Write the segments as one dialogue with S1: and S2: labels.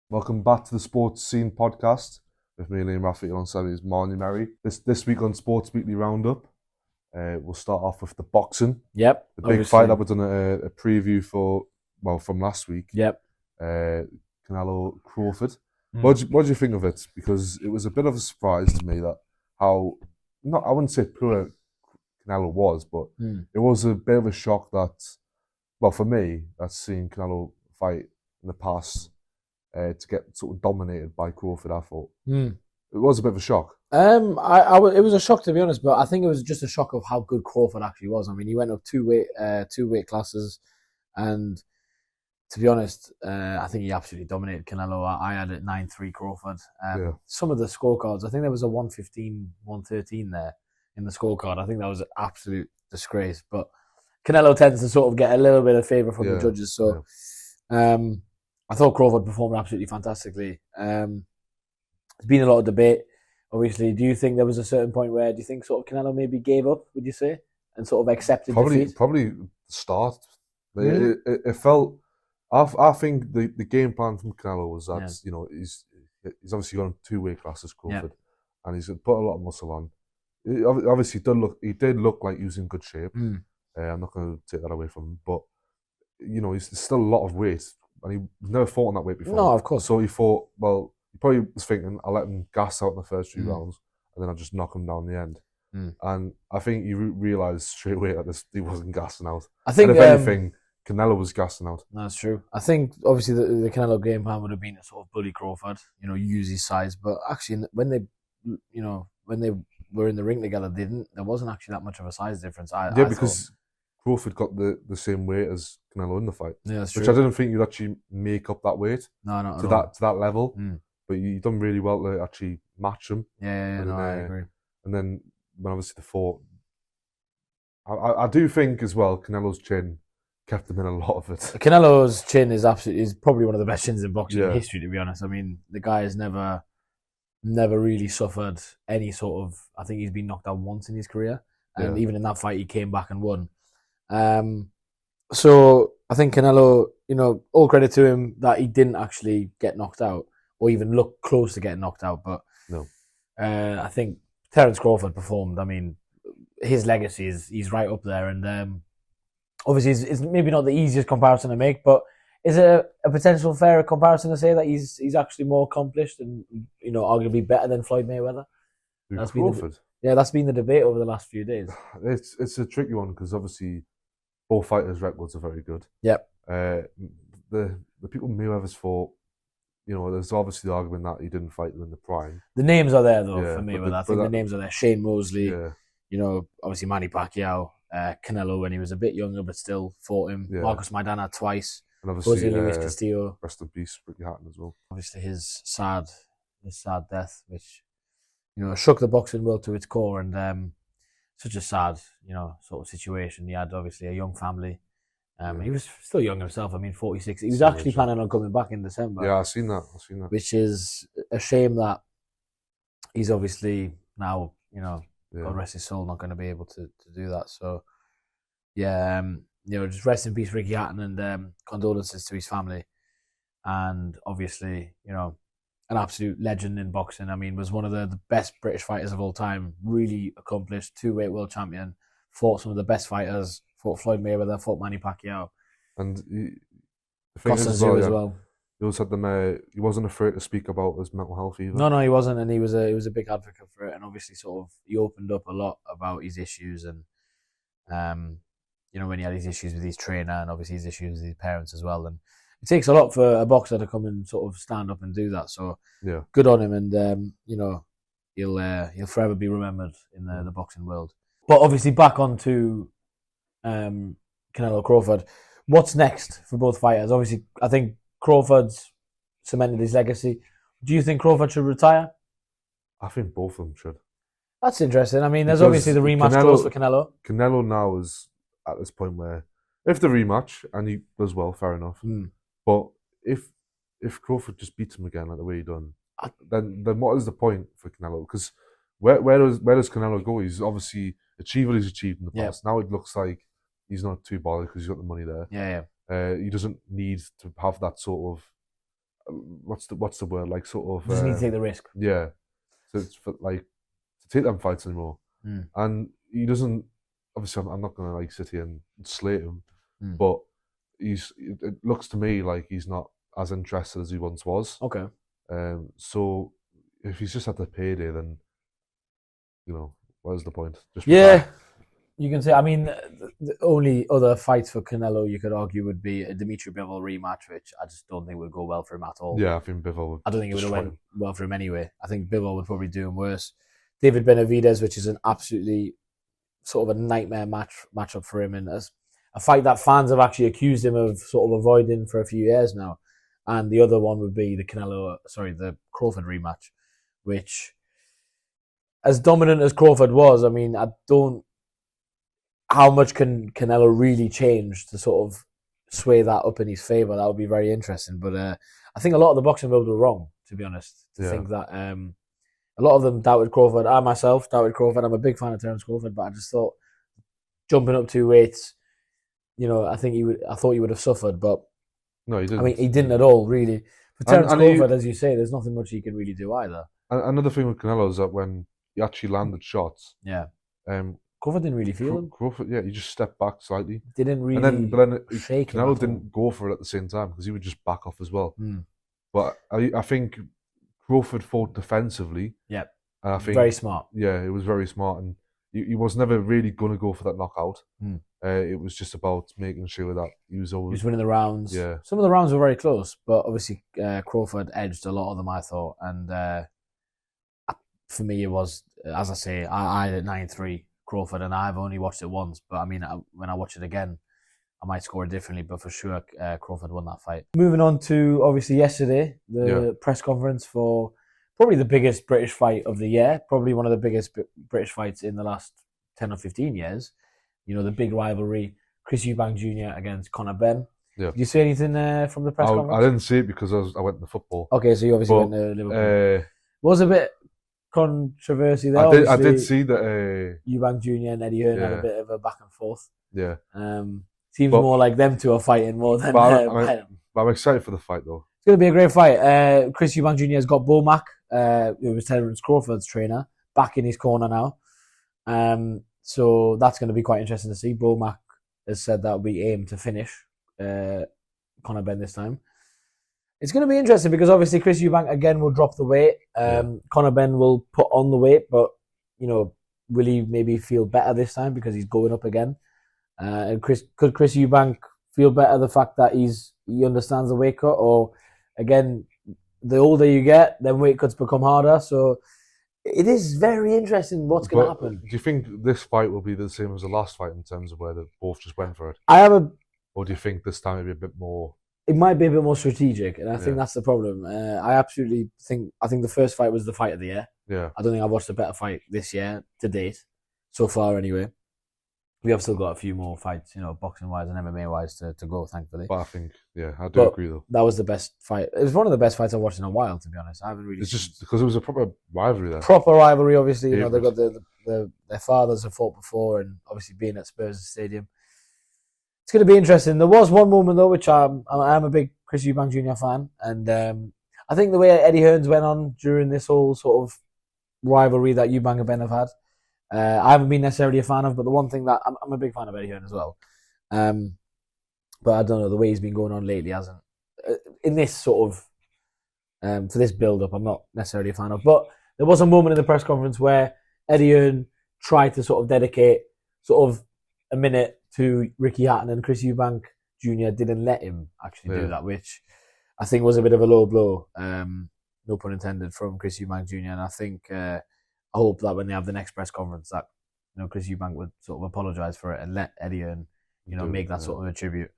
S1: Welcome back to the Sports Scene podcast with me, Liam Rafferty, alongside his Marlind Mary. This week on Sports Weekly Roundup, we'll start off with the boxing.
S2: Yep.
S1: The big fight that we've done a preview for, from last week.
S2: Yep.
S1: Canelo Crawford. What do you think of it? Because it was a bit of a surprise to me that I wouldn't say poor Canelo was, but it was a bit of a shock that, for me, that's seen Canelo fight in the past. To get sort of dominated by Crawford, I thought it was a bit of a shock.
S2: It was a shock, to be honest, but I think it was just a shock of how good Crawford actually was. I mean, he went up two weight classes, and to be honest, I think he absolutely dominated Canelo. I had it 9-3 Crawford. Some of the scorecards, I think there was a 115, 113 there in the scorecard. I think that was an absolute disgrace. But Canelo tends to sort of get a little bit of favour from the judges, so. I thought Crawford performed absolutely fantastically. There's been a lot of debate, obviously. Do you think there was a certain point where, do you think sort of Canelo maybe gave up, would you say, and sort of accepted defeat?
S1: Probably the start. It felt, I think the game plan from Canelo was that, he's obviously gone 2 weight classes, Crawford, and he's put a lot of muscle on. Obviously, he did look like he was in good shape. I'm not going to take that away from him, but, he's still a lot of weight. And he never fought on that weight before.
S2: No, of course.
S1: So he thought, he probably was thinking, I'll let him gas out in the first few rounds, and then I'll just knock him down the end. And I think you realised straight away that he wasn't gassing out.
S2: I think,
S1: and if anything, Canelo was gassing out.
S2: That's true. I think, obviously, the Canelo game plan would have been to sort of bully Crawford, use his size. But actually, when they were in the ring together, there wasn't actually that much of a size difference.
S1: Because Crawford got the same weight as Canelo in the fight.
S2: Yeah, that's true.
S1: Which I didn't think you'd actually make up that weight.
S2: No, not
S1: to that level. But you've done really well to actually match him.
S2: I agree.
S1: And then when obviously the fought, I do think as well Canelo's chin kept him in a lot of it.
S2: Canelo's chin is probably one of the best chins in boxing history, to be honest. I mean, the guy has never really suffered any sort of. I think he's been knocked out once in his career, and even in that fight, he came back and won. So I think Canelo, all credit to him that he didn't actually get knocked out or even look close to getting knocked out. But I think Terence Crawford performed. I mean, his legacy he's right up there, and obviously it's maybe not the easiest comparison to make, but is it a potential fairer comparison to say that he's actually more accomplished and arguably better than Floyd Mayweather?
S1: That's Crawford.
S2: That's been the debate over the last few days.
S1: It's a tricky one because obviously both fighters' records are very good.
S2: Yep.
S1: The people Mayweather's fought, there's obviously the argument that he didn't fight them in the prime.
S2: The names are there though for Mayweather. I think the names are there. Shane Mosley. Obviously Manny Pacquiao, Canelo when he was a bit younger but still fought him. Marcos Maidana twice.
S1: And obviously
S2: Luis Castillo.
S1: Rest in peace, Ricky Hatton as well.
S2: Obviously his sad death, which shook the boxing world to its core, and such a sad, sort of situation. He had obviously a young family. He was still young himself. I mean, 46. He was actually planning on coming back in December.
S1: Yeah, I've seen that.
S2: Which is a shame that he's obviously now, God rest his soul, not going to be able to do that. So, just rest in peace, Ricky Hatton, and condolences to his family. And obviously, an absolute legend in boxing. I mean, was one of the best British fighters of all time. Really accomplished, 2-weight world champion. Fought some of the best fighters. Fought Floyd Mayweather. Fought Manny Pacquiao.
S1: And the thing is as well. He also had he wasn't afraid to speak about his mental health either.
S2: No, he wasn't, and he was a big advocate for it. And obviously, sort of, he opened up a lot about his issues, and when he had his issues with his trainer, and obviously his issues with his parents as well. And it takes a lot for a boxer to come and sort of stand up and do that. So good on him, and he'll forever be remembered in the boxing world. But obviously back onto Canelo Crawford. What's next for both fighters? Obviously, I think Crawford's cemented his legacy. Do you think Crawford should retire?
S1: I think both of them should.
S2: That's interesting. I mean, there's obviously the rematch clause for Canelo.
S1: Canelo now is at this point where if the rematch and he does well, fair enough. But if Crawford just beats him again like the way he done, then what is the point for Canelo? Because where does Canelo go? He's obviously achieved what he's achieved in the past. Now it looks like he's not too bothered because he's got the money there. He doesn't need to have that sort of what's the word, like sort of
S2: Doesn't need to take the risk.
S1: yeah, to take them fights anymore. And he doesn't. Obviously, I'm not going to like sit here and slate him, but it looks to me like he's not as interested as he once was.
S2: Okay.
S1: So if he's just at the payday, then what is the point? Just
S2: you can say. I mean, the only other fights for Canelo you could argue would be a Dimitri Bivol rematch, which I just don't think would go well for him at all.
S1: Yeah, I think Bivol would.
S2: I don't think it would have went well for him anyway. I think Bivol would probably do him worse. David Benavidez, which is an absolutely sort of a nightmare matchup for him, and as a fight that fans have actually accused him of sort of avoiding for a few years now. And the other one would be the Crawford rematch, which, as dominant as Crawford was, I mean, how much can Canelo really change to sort of sway that up in his favour? That would be very interesting. But I think a lot of the boxing world were wrong, to be honest, to think that a lot of them doubted Crawford. I myself doubted Crawford. I'm a big fan of Terence Crawford, but I just thought jumping up 2 weights, I thought he would have suffered, but
S1: no, he didn't.
S2: I mean, he didn't at all, really. For Terence Crawford, as you say, there's nothing much he can really do either.
S1: Another thing with Canelo is that when he actually landed shots,
S2: Crawford didn't really feel him.
S1: Crawford, he just stepped back slightly.
S2: Didn't really.
S1: But then
S2: shake him.
S1: Canelo didn't go for it at the same time because he would just back off as well. But I think Crawford fought defensively.
S2: Yeah.
S1: And I think
S2: very smart.
S1: Yeah, it was very smart, and he was never really going to go for that knockout. It was just about making sure that he was
S2: winning the rounds.
S1: Yeah.
S2: Some of the rounds were very close, but obviously Crawford edged a lot of them, I thought. And for me, it was, as I say, I had 9-3 Crawford, and I've only watched it once. But I mean, when I watch it again, I might score it differently. But for sure, Crawford won that fight. Moving on to, obviously, yesterday, the press conference for probably the biggest British fight of the year, probably one of the biggest British fights in the last 10 or 15 years. The big rivalry, Chris Eubank Jr. against Conor Benn.
S1: Yeah.
S2: Did you see anything from the press conference?
S1: I didn't see it because I went to football.
S2: Okay, so you obviously went to Liverpool. Was a bit controversy there.
S1: I did see that
S2: Eubank Jr. and Eddie Hearn had a bit of a back and forth.
S1: Yeah.
S2: Seems more like them two are fighting more than
S1: I'm excited for the fight, though.
S2: It's going to be a great fight. Chris Eubank Jr. has got Bomac, who was Terence Crawford's trainer, back in his corner now. So that's going to be quite interesting to see. Bomac has said that we aim to finish Conor Benn this time. It's going to be interesting because obviously Chris Eubank again will drop the weight. Conor Benn will put on the weight, but will he maybe feel better this time because he's going up again? And could Chris Eubank feel better the fact that he understands the weight cut, or again, the older you get, then weight cuts become harder. So it is very interesting what's going to happen.
S1: Do you think this fight will be the same as the last fight in terms of where they both just went for it? Or do you think this time it'll be a bit more?
S2: It might be a bit more strategic, and I think that's the problem. I absolutely think the first fight was the fight of the year.
S1: Yeah.
S2: I don't think I've watched a better fight this year to date, so far anyway. We have still got a few more fights, boxing wise and MMA wise to go, thankfully.
S1: But I think, I do agree though.
S2: That was the best fight. It was one of the best fights I've watched in a while, to be honest. I haven't really.
S1: It's just because it was a proper rivalry there.
S2: Proper rivalry, obviously. They've got their fathers have fought before, and obviously being at Spurs Stadium. It's going to be interesting. There was one moment though, which I'm a big Chris Eubank Jr. fan, and I think the way Eddie Hearns went on during this whole sort of rivalry that Eubank and Benn have had, I haven't been necessarily a fan of, but the one thing that I'm a big fan of Eddie Hearn as well. But I don't know, the way he's been going on lately hasn't. In this sort of for this build-up, I'm not necessarily a fan of. But there was a moment in the press conference where Eddie Hearn tried to sort of dedicate sort of a minute to Ricky Hatton, and Chris Eubank Jr. didn't let him actually do that, which I think was a bit of a low blow, no pun intended, from Chris Eubank Jr. And I think I hope that when they have the next press conference that Chris Eubank would sort of apologise for it and let Eddie Hearn make that sort of a tribute.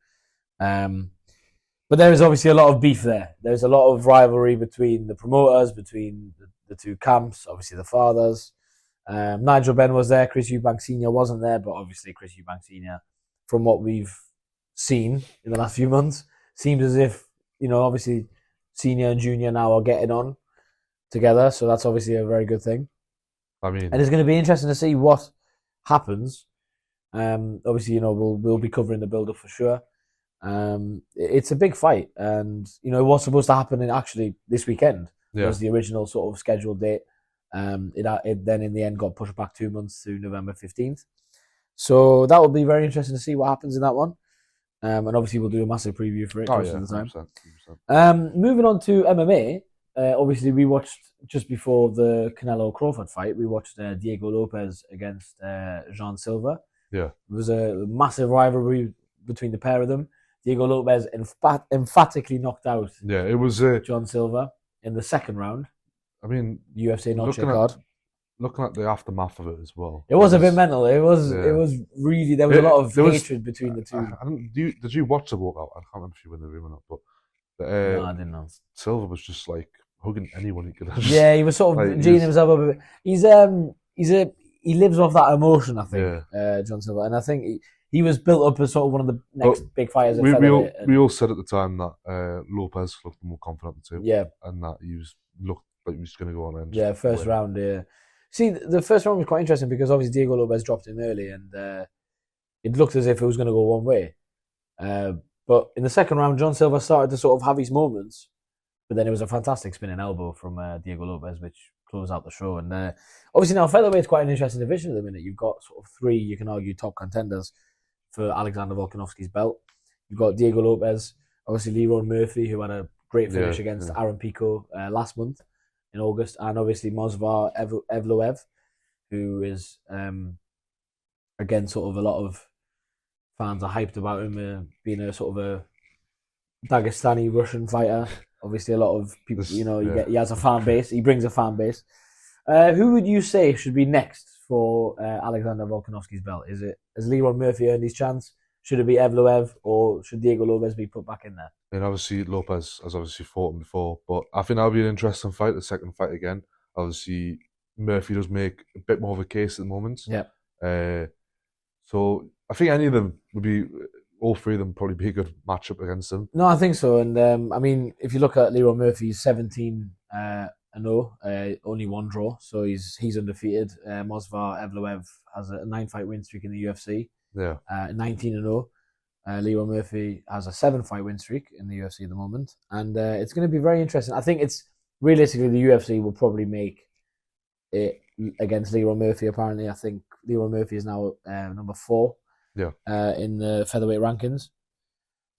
S2: But there is obviously a lot of beef there. There's a lot of rivalry between the promoters, between the two camps, obviously the fathers. Nigel Benn was there, Chris Eubank Sr. wasn't there, but obviously Chris Eubank Sr., from what we've seen in the last few months, seems as if, obviously Senior and Junior now are getting on together, so that's obviously a very good thing.
S1: I mean,
S2: and it's going to be interesting to see what happens. Obviously, we'll be covering the build-up for sure. It's a big fight, and it was supposed to happen actually this weekend.
S1: Yeah.
S2: Was the original sort of scheduled date. It then in the end got pushed back 2 months to November 15th. So that will be very interesting to see what happens in that one. And obviously we'll do a massive preview for it close to the time. 100%. Moving on to MMA. Obviously we watched just before the Canelo Crawford fight. We watched Diego Lopez against Jean Silva.
S1: Yeah,
S2: it was a massive rivalry between the pair of them. Diego Lopez emphatically knocked out.
S1: Yeah, it was
S2: John Silva in the second round.
S1: I mean,
S2: UFC not check card.
S1: Looking at the aftermath of it as well,
S2: it was a bit mental. It was really there was a lot of hatred between the two.
S1: Did you watch the walkout? I can't remember if you were in the room or not, but
S2: no, I didn't know.
S1: Silva was just like hugging anyone he could.
S2: Yeah, he was sort of like, geeing himself up a bit. He lives off that emotion, I think. Yeah. John Silva, and I think he was built up as sort of one of the next big fighters.
S1: We all said at the time that Lopez looked more confident too.
S2: Yeah,
S1: and that looked like he was going to go on.
S2: And first round. Yeah. See, the first round was quite interesting because obviously Diego Lopez dropped him early, and it looked as if it was going to go one way. But in the second round, John Silva started to sort of have his moments, but then it was a fantastic spinning elbow from Diego Lopez, which closed out the show. And obviously now featherweight's quite an interesting division at the minute. You've got sort of three, you can argue, top contenders for Alexander Volkanovski's belt. You've got Diego Lopez, obviously Leroy Murphy, who had a great finish against Aaron Pico last month in August, and obviously Movsar Evloev, who is again sort of a lot of fans are hyped about him being a sort of a Dagestani Russian fighter. Obviously, a lot of people, he has a fan base. He brings a fan base. Who would you say should be next for Alexander Volkanovski's belt? Has Leroy Murphy earned his chance? Should it be Evloev, or should Diego Lopez be put back in there?
S1: And obviously Lopez has obviously fought him before, but I think that'll be an interesting fight, the second fight again. Obviously, Murphy does make a bit more of a case at the moment.
S2: Yeah.
S1: So I think any of them would be, all three of them probably be a good matchup against him.
S2: No, I think so. And I mean, if you look at Leroy Murphy, he's 17-0, only one draw, so he's undefeated. Movsar Evloev has a 9-fight win streak in the UFC.
S1: Yeah.
S2: 19-0. Leroy Murphy has a 7-fight win streak in the UFC at the moment, and it's going to be very interesting. I think it's realistically the UFC will probably make it against Leroy Murphy. Apparently, I think Leroy Murphy is now number 4.
S1: Yeah.
S2: In the featherweight rankings.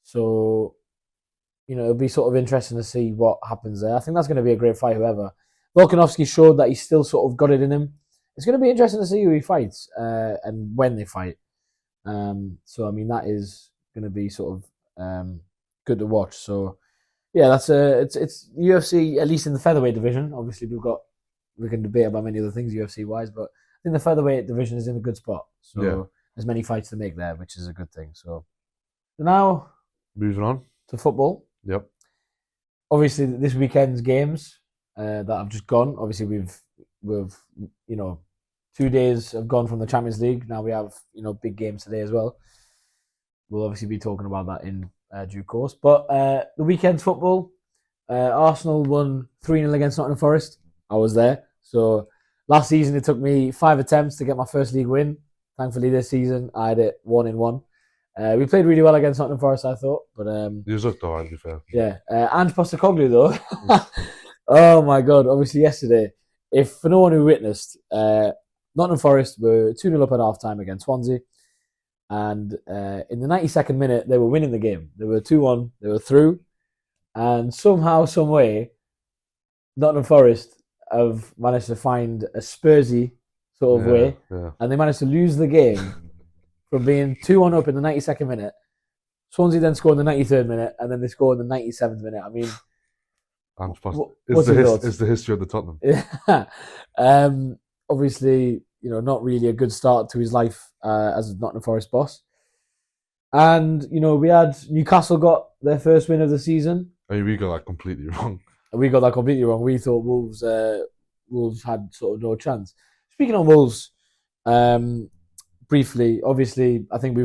S2: So, it'll be sort of interesting to see what happens there. I think that's going to be a great fight, whoever. Volkanovski showed that he's still sort of got it in him. It's going to be interesting to see who he fights and when they fight. So, I mean, that is going to be sort of good to watch. So, yeah, that's it's UFC, at least in the featherweight division. Obviously, we can debate about many other things UFC-wise, but I think the featherweight division is in a good spot. So, there's many fights to make there, which is a good thing. So now,
S1: moving on
S2: to football.
S1: Yep.
S2: Obviously, this weekend's games that have just gone. Obviously, we've 2 days have gone from the Champions League. Now we have big games today as well. We'll obviously be talking about that in due course. But the weekend's football, Arsenal won 3-0 against Nottingham Forest. I was there. So last season it took me 5 attempts to get my first league win. Thankfully, this season I had it 1-1. We played really well against Nottingham Forest, I thought. But
S1: you looked alright, to be fair.
S2: Yeah, and Postecoglou though. Oh my God! Obviously, yesterday, if for no one who witnessed, Nottingham Forest were 2-0 up at half time against Swansea, and in the 92nd minute they were winning the game. They were 2-1. They were through, and somehow, some way, Nottingham Forest have managed to find a Spursy sort of way, and they managed to lose the game from being 2-1 up in the 92nd minute. Swansea then scored in the 93rd minute, and then they scored in the 97th minute. I mean,
S1: it's the history of the Tottenham.
S2: Yeah. Obviously, not really a good start to his life as a Nottingham Forest boss. And, we had Newcastle got their first win of the season.
S1: I mean, we got that completely wrong.
S2: We got that completely wrong. We thought Wolves had sort of no chance. Speaking of Wolves, briefly, obviously, I think we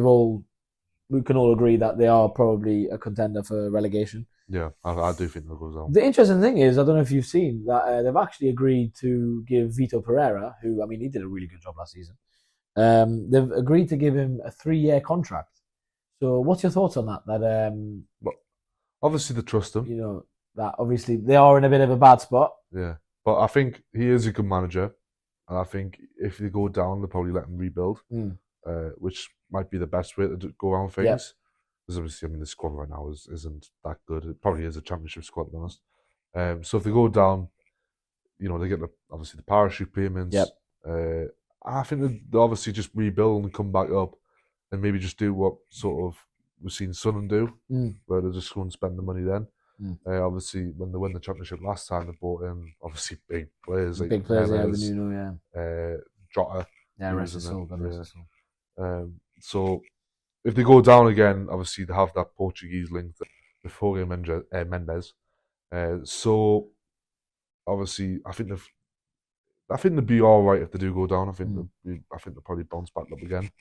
S2: can all agree that they are probably a contender for relegation.
S1: Yeah, I do think they'll go down.
S2: The interesting thing is, I don't know if you've seen that they've actually agreed to give Vito Pereira, who, he did a really good job last season. They've agreed to give him a 3-year contract. So, what's your thoughts on that?
S1: But obviously, they trust him.
S2: You know, that obviously they are in a bit of a bad spot.
S1: Yeah, but I think he is a good manager, and I think if they go down, they'll probably let him rebuild, which might be the best way to go around things. Because obviously, I mean, the squad right now isn't that good. It probably is a championship squad, to be honest. So if they go down, you know, they get obviously the parachute payments. I think they obviously just rebuild and come back up, and maybe just do what sort of we've seen Sunderland do, where they just go and spend the money then. Obviously, when they won the championship last time, they brought in obviously big players like Jota.
S2: Rest his soul.
S1: So if they go down again, obviously they have that Portuguese link, the Jorge Mendes. So obviously, I think they'll be all right if they do go down. I think they'll probably bounce back up again.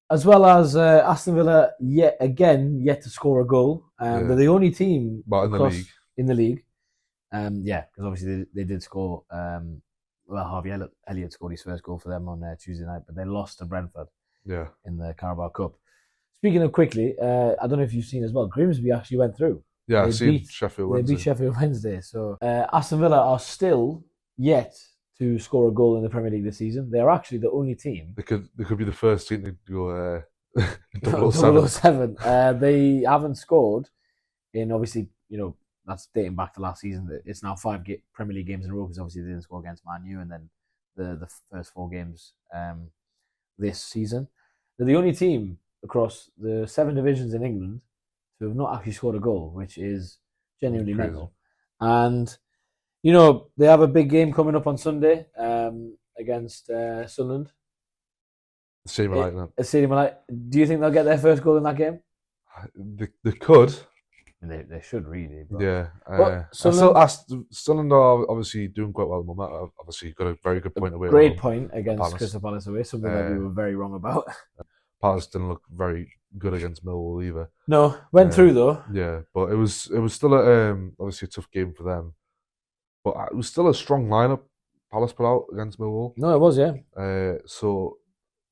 S2: As well as Aston Villa, yet to score a goal. They're the only team in the league. Because obviously they did score. Harvey Elliott scored his first goal for them on Tuesday night, but they lost to Brentford. In the Carabao Cup. Speaking of quickly, I don't know if you've seen as well. Grimsby actually went through.
S1: Yeah, I seen Sheffield Wednesday.
S2: They beat Sheffield Wednesday. So Aston Villa are still yet to score a goal in the Premier League this season. They are actually the only team.
S1: They could be the first team to go
S2: 007. They haven't scored in, obviously, you know, that's dating back to last season. It's now 5 Premier League games in a row because obviously they didn't score against Man U, and then the first 4 games this season. They're the only team across the 7 divisions in England to have not actually scored a goal, which is genuinely mental. And you know, they have a big game coming up on Sunday against Sunderland.
S1: Stadium
S2: Light. Do you think they'll get their first goal in that game?
S1: They could.
S2: They should really. But,
S1: yeah. Sunderland are obviously doing quite well at the moment. Obviously, got a very good point away.
S2: Great point against Crystal Palace away, something that we were very wrong about.
S1: Palace didn't look very good against Millwall either.
S2: No, went through though.
S1: Yeah, but it was still obviously a tough game for them. But it was still a strong lineup Palace put out against Millwall.
S2: No, it was, yeah.
S1: So,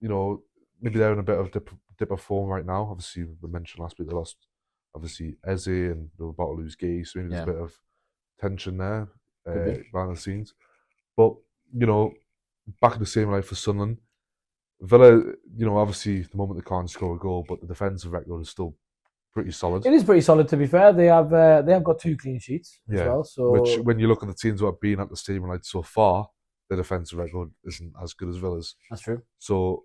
S1: you know, maybe they're in a bit of dip of form right now. Obviously, we mentioned last week they lost, obviously, Eze, and they were about to lose Gay, so maybe there's a bit of tension there behind the scenes. But, you know, back in the same light for Sunderland. Villa, you know, obviously, at the moment they can't score a goal, but the defensive record is still pretty solid.
S2: It is pretty solid, to be fair. They have got 2 clean sheets as well. So,
S1: which, when you look at the teams that have been at the Stadium Light so far, their defensive record isn't as good as Villa's.
S2: That's true.
S1: So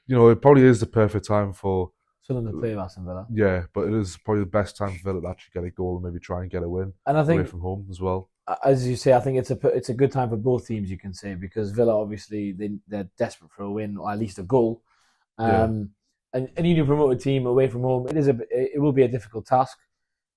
S1: you know, it probably is the perfect time for
S2: Sunderland to play Aston Villa.
S1: Yeah, but it is probably the best time for Villa to actually get a goal and maybe try and get a win.
S2: And I think
S1: away from home as well.
S2: As you say, I think it's a good time for both teams. You can say, because Villa obviously they're desperate for a win or at least a goal. And a newly promoted team away from home, it will be a difficult task.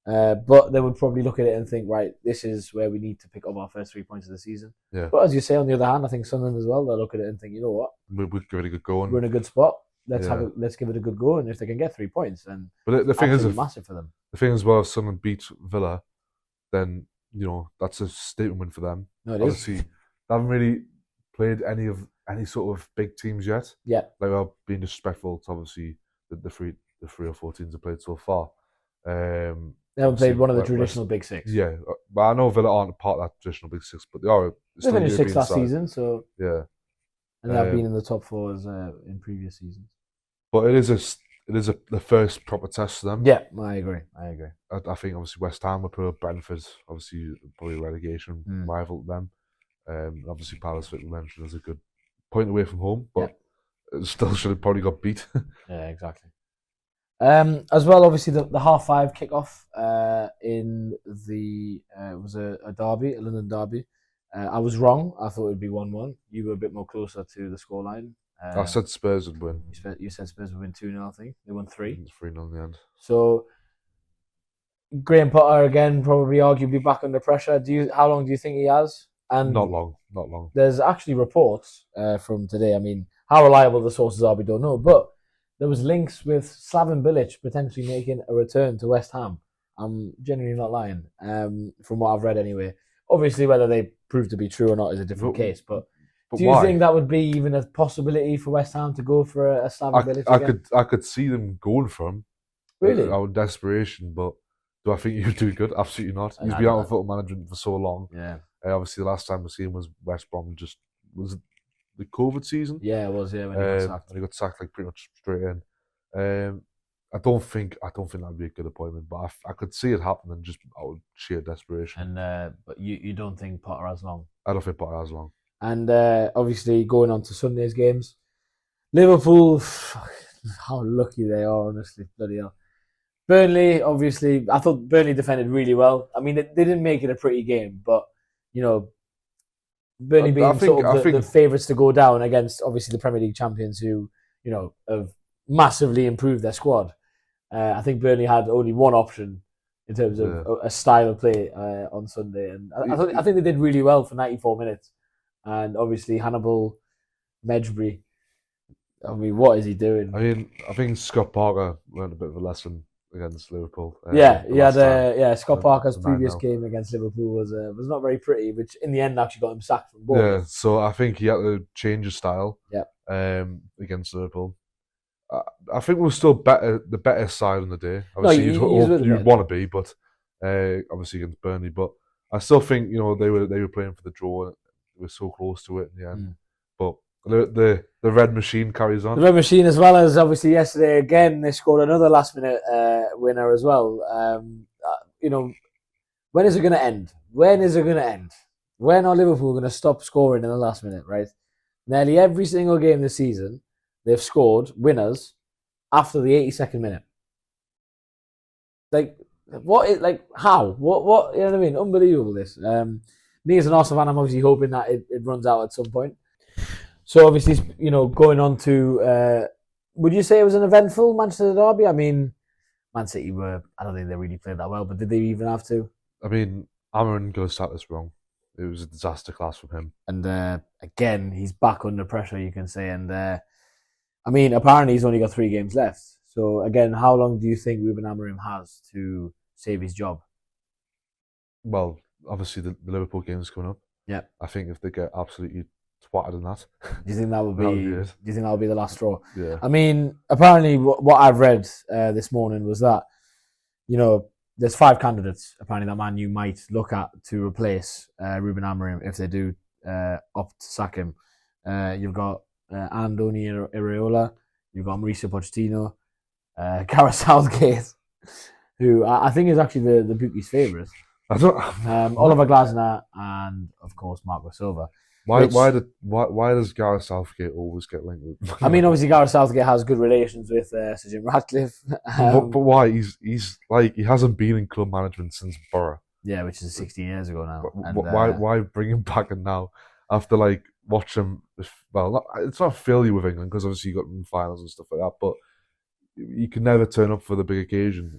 S2: But they would probably look at it and think, right, this is where we need to pick up our first 3 points of the season.
S1: Yeah.
S2: But as you say, on the other hand, I think Sunderland as well, they'll look at it and think, you know what,
S1: we'll give it a good go.
S2: We're in a good spot. Let's give it a good go, and if they can get 3 points, then
S1: the thing is,
S2: massive for them.
S1: The thing is, well, if Sunderland beat Villa, then you know that's a statement win for them.
S2: No, it
S1: Obviously, they haven't really played any sort of big teams yet.
S2: Yeah,
S1: like well, being disrespectful to obviously the 3 or 4 teams have played so far.
S2: They haven't played one of the traditional Big Six.
S1: Yeah, but I know Villa aren't part of that traditional Big Six, but they are.
S2: They finished 6th last season, so
S1: yeah,
S2: and they've been in the top 4 in previous seasons.
S1: But it is the first proper test for them.
S2: Yeah, I agree.
S1: I think obviously West Ham will put up Brentford, obviously probably a relegation rival to them. Obviously Palace, like we mentioned, is a good point away from home, but it still should have probably got beat.
S2: Yeah, exactly. As well, obviously the 5:30 kickoff in the was a derby, a London derby. I was wrong. I thought it would be 1-1. You were a bit more closer to the scoreline.
S1: I said Spurs would win.
S2: You said Spurs would win 2-0, I think. They won 3.
S1: 3-0 in the end. So,
S2: Graham Potter, again, probably arguably back under pressure. How long do you think he has? And
S1: not long.
S2: There's actually reports from today. I mean, how reliable the sources are, we don't know. But there was links with Slaven Bilic potentially making a return to West Ham. I'm genuinely not lying, from what I've read anyway. Obviously, whether they prove to be true or not is a different case, but
S1: But
S2: Do you
S1: why?
S2: think that would be even a possibility for West Ham to go for a Slaven Bilic again?
S1: I could see them going for him.
S2: Really?
S1: Out of desperation, but do I think he would do good? Absolutely not. He's been out of football management for so long.
S2: Yeah.
S1: Obviously, the last time we seen him was West Brom. Was it the COVID season?
S2: Yeah, it was. Yeah, when he got sacked.
S1: And he got sacked like pretty much straight in. I don't think that'd be a good appointment, but I could see it happening just out of sheer desperation.
S2: And but you don't think Potter has long?
S1: I don't think Potter has long.
S2: And obviously going on to Sunday's games, Liverpool, how lucky they are, honestly, bloody hell. Burnley, obviously, I thought Burnley defended really well. I mean, they didn't make it a pretty game, but, you know, Burnley being the favourites to go down against, obviously, the Premier League champions who, you know, have massively improved their squad. I think Burnley had only one option in terms of a style of play on Sunday. And I think they did really well for 94 minutes. And obviously, Hannibal Mejbri, I mean, what is he doing?
S1: I mean, I think Scott Parker learned a bit of a lesson against Liverpool.
S2: Scott Parker's previous game against Liverpool was not very pretty, which in the end actually got him sacked from both.
S1: Yeah, so I think he had to change his style. Against Liverpool. I think we were still the better side on the day. Obviously, you'd want to be, but obviously against Burnley. But I still think they were playing for the draw. They were so close to it in the end. But the red machine carries on.
S2: The red machine, as well as obviously yesterday again, they scored another last minute winner as well. When is it going to end? When is it going to end? When are Liverpool going to stop scoring in the last minute? Right, nearly every single game this season, they've scored winners after the 82nd minute. Like what? How? What? You know what I mean? Unbelievable. This. Me as an Arsenal fan, I'm obviously hoping that it runs out at some point. So obviously, going on to, would you say it was an eventful Manchester derby? I mean, Man City I don't think they really played that well, but did they even have to?
S1: I mean, Amarin got to start this wrong. It was a disaster class from him.
S2: And again, he's back under pressure, you can say. And I mean, apparently he's only got 3 games left. So again, how long do you think Ruben Amorim has to save his job?
S1: Well, obviously the Liverpool game is coming up.
S2: Yeah.
S1: I think if they get absolutely twatted in that.
S2: Do you think that would be? Do you think that would be the last straw?
S1: Yeah.
S2: I mean, apparently, what I've read this morning was that there's 5 candidates apparently that Man U might look at to replace Ruben Amorim if they do opt to sack him. You've got Andoni Iraola, you've got Mauricio Pochettino, Gareth Southgate, who I think is actually the bookies' favourite. Oliver Glasner and of course Marco Silva.
S1: Why does Gareth Southgate always get linked with?
S2: I mean, obviously Gareth Southgate has good relations with Sir Jim Ratcliffe.
S1: But why? He's like, he hasn't been in club management since Borough.
S2: Yeah, which is 16 years ago now.
S1: Why bring him back in now after watch him? Well, it's not a failure with England because obviously you got in finals and stuff like that, but you can never turn up for the big occasion.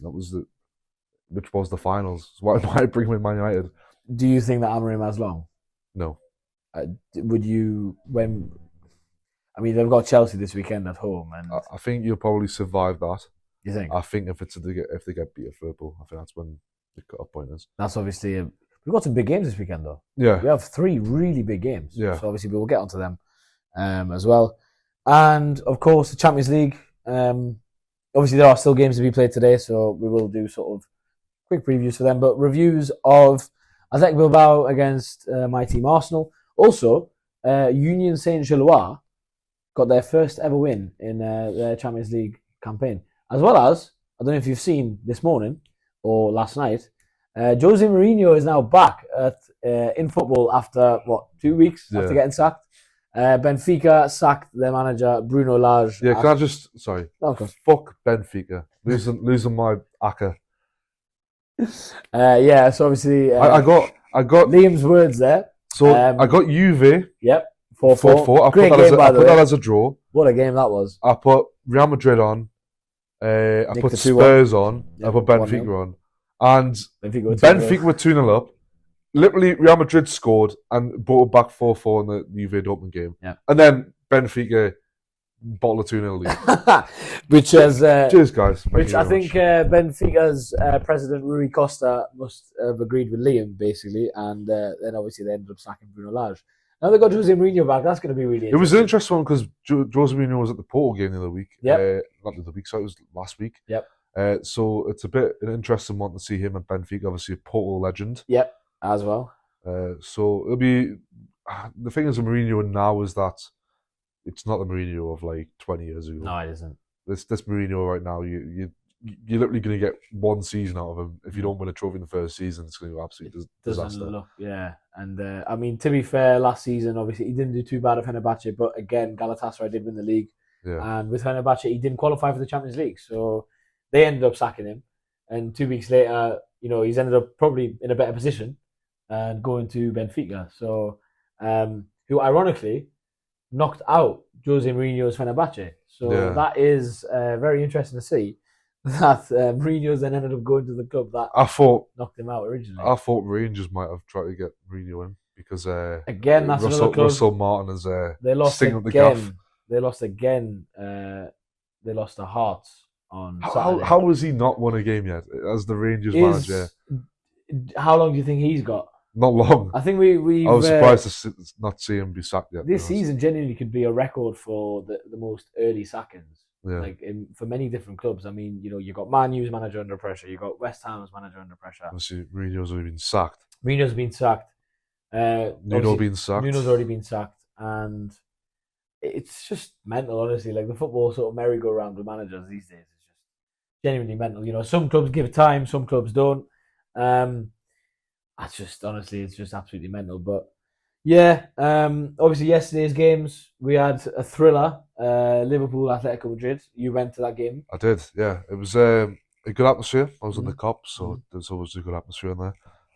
S1: Which was the finals. So why bring him in Man United?
S2: Do you think that Amorim has long?
S1: No.
S2: Would you I mean, they've got Chelsea this weekend at home, and
S1: I think you'll probably survive that.
S2: You think?
S1: I think if they get beat at Liverpool, I think that's when the cut-off point is.
S2: That's obviously we've got some big games this weekend, though.
S1: Yeah,
S2: we have 3 really big games.
S1: Yeah,
S2: so obviously we'll get onto them as well, and of course the Champions League. Obviously there are still games to be played today, so we will do sort of quick previews for them, but reviews of Athletic Bilbao against my team Arsenal. Also, Union Saint-Gilloise got their first ever win in their Champions League campaign. As well as, I don't know if you've seen this morning or last night, Jose Mourinho is now back in football after, 2 weeks after getting sacked. Benfica sacked their manager, Bruno Lage.
S1: Yeah, can I just, sorry.
S2: Okay.
S1: Fuck Benfica. Losing my acca.
S2: So obviously...
S1: I got
S2: Liam's words there.
S1: So I got Juve.
S2: Yep. 4-4.
S1: I put that as a draw.
S2: What a game that was.
S1: I put Real Madrid on. I put Spurs on. I put Benfica on. And Benfica were 2-0 up. Literally, Real Madrid scored and brought it back 4-4 in the Juve Dortmund game.
S2: Yeah.
S1: And then Benfica bottled a 2-0 lead.
S2: Which is...
S1: cheers, guys.
S2: Which I think Benfica's president, Rui Costa, must have agreed with Liam, basically. And then obviously they ended up sacking Bruno Lage. Now they got Jose Mourinho back. That's going to be really interesting.
S1: It was an interesting one because Jose Mourinho was at the Porto game the other week.
S2: Yep.
S1: Not the other week, sorry, it was last week.
S2: Yep.
S1: So it's a bit an interesting one to see him at Benfica, obviously a Porto legend.
S2: Yep, as well.
S1: So it'll be... The thing is with Mourinho now is that it's not the Mourinho of like 20 years ago.
S2: No, it isn't.
S1: This Mourinho right now, you're literally going to get one season out of him. If you don't win a trophy in the first season, it's going to be absolutely disaster.
S2: Look, yeah. And I mean, to be fair, last season, obviously, he didn't do too bad at Fenerbahce, but again, Galatasaray did win the league.
S1: Yeah.
S2: And with Fenerbahce, he didn't qualify for the Champions League. So they ended up sacking him. And 2 weeks later, he's ended up probably in a better position and going to Benfica. So, who ironically knocked out Jose Mourinho's Fenerbahce. So that is very interesting to see that Mourinho's then ended up going to the club that knocked him out originally.
S1: I thought Rangers might have tried to get Mourinho in because
S2: again, that's another club.
S1: Russell Martin is
S2: they lost
S1: singing up the gaff.
S2: They lost again. They lost to Hearts on Saturday.
S1: How has he not won a game yet as the Rangers manager?
S2: How long do you think he's got?
S1: Not long.
S2: I think we.
S1: I was surprised to not see him be sacked yet.
S2: This season genuinely could be a record for the most early sackings.
S1: Yeah.
S2: Like for many different clubs. I mean, you've got Man U's manager under pressure. You've got West Ham's manager under pressure.
S1: Obviously, Mourinho's already been sacked.
S2: Nuno's been sacked.
S1: Nuno's
S2: already been sacked, and it's just mental. Honestly, like the football sort of merry-go-round with managers these days is just genuinely mental. Some clubs give time, some clubs don't. It's just absolutely mental. But yeah, obviously yesterday's games we had a thriller. Liverpool, Atletico Madrid. You went to that game.
S1: I did. Yeah, it was a good atmosphere. I was on the Cop, so there's always a good atmosphere in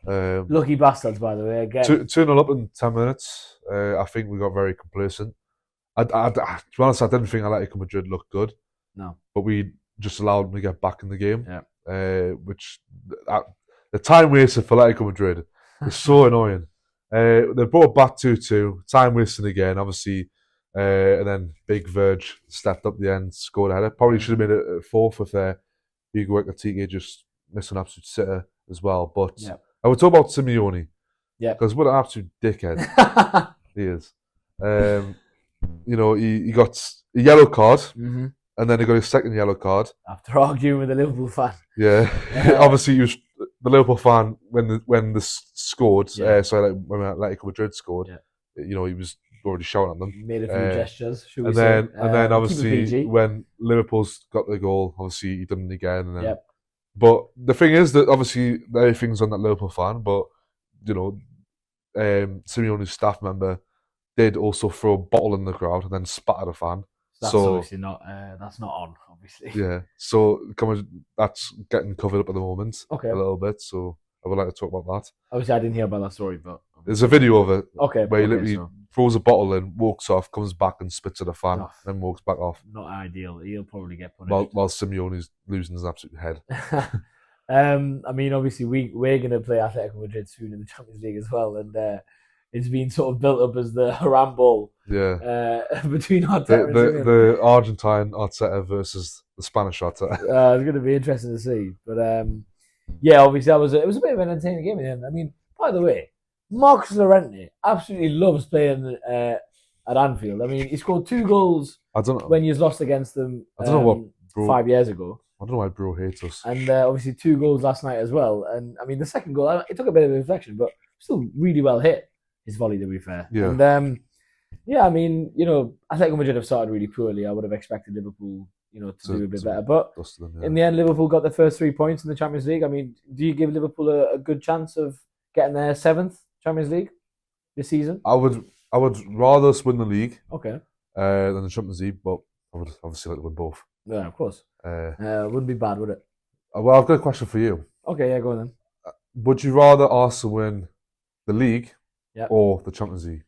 S1: there.
S2: Lucky bastards, by the way. Again,
S1: 2-0 up in 10 minutes. I think we got very complacent. To be honest, I didn't think Atletico Madrid looked good.
S2: No,
S1: but we just allowed them to get back in the game.
S2: Yeah.
S1: Which the time wasted for Atletico Madrid is so annoying. They brought back 2-2, time wasting again, obviously. And then Big Verge stepped up the end, scored a header. Probably should have made it a fourth if Hugo Ekitike just missed an absolute sitter as well. But I would talk about Simeone.
S2: Yeah.
S1: Because what an absolute dickhead he is. He got a yellow card, and then he got his second yellow card. After
S2: arguing with a Liverpool fan.
S1: Yeah. Obviously, he was the Liverpool fan when this scored. When Atletico Madrid scored, he was already shouting at them.
S2: Made a few gestures, should we
S1: and
S2: say.
S1: then obviously when Liverpool's got the goal, obviously he done it again. And then, but the thing is that obviously everything's on that Liverpool fan, but Simeone's staff member did also throw a bottle in the crowd and then spat at a fan.
S2: That's obviously not. That's not on, obviously.
S1: Yeah. So that's getting covered up at the moment.
S2: Okay.
S1: A little bit. So I would like to talk about that.
S2: Obviously, I didn't hear about that story, but
S1: there's a video of it.
S2: Okay.
S1: Where he literally throws a bottle in, walks off, comes back and spits at a fan, then walks back off.
S2: Not ideal. He'll probably get punished.
S1: While Simeone's losing his absolute head.
S2: I mean, obviously, we're going to play Atletico Madrid soon in the Champions League as well, and it's been sort of built up as the Haram Ball.
S1: Yeah.
S2: Between Arteta and Simeone.
S1: The Argentine Arteta versus the Spanish Arteta.
S2: It's going to be interesting to see. But obviously, it was a bit of an entertaining game in the end. I mean, by the way, Marcus Llorente absolutely loves playing at Anfield. I mean, he scored 2 goals when he's lost against them
S1: I don't know what bro,
S2: 5 years ago.
S1: I don't know why bro hates us.
S2: And obviously 2 goals last night as well. And I mean, the second goal, it took a bit of a deflection, but still really well hit, his volley, to be fair.
S1: Yeah.
S2: And I mean, Atletico Madrid have started really poorly. I would have expected Liverpool, to do a bit better. But in the end, Liverpool got their first 3 points in the Champions League. I mean, do you give Liverpool a good chance of getting their 7th Champions League this season?
S1: I would rather us win the league,
S2: than
S1: the Champions League, but I would obviously like to win both.
S2: Yeah, of course. Wouldn't be bad, would it?
S1: Well, I've got a question for you.
S2: Okay, yeah, go on then.
S1: Would you rather Arsenal win the league or the Champions League?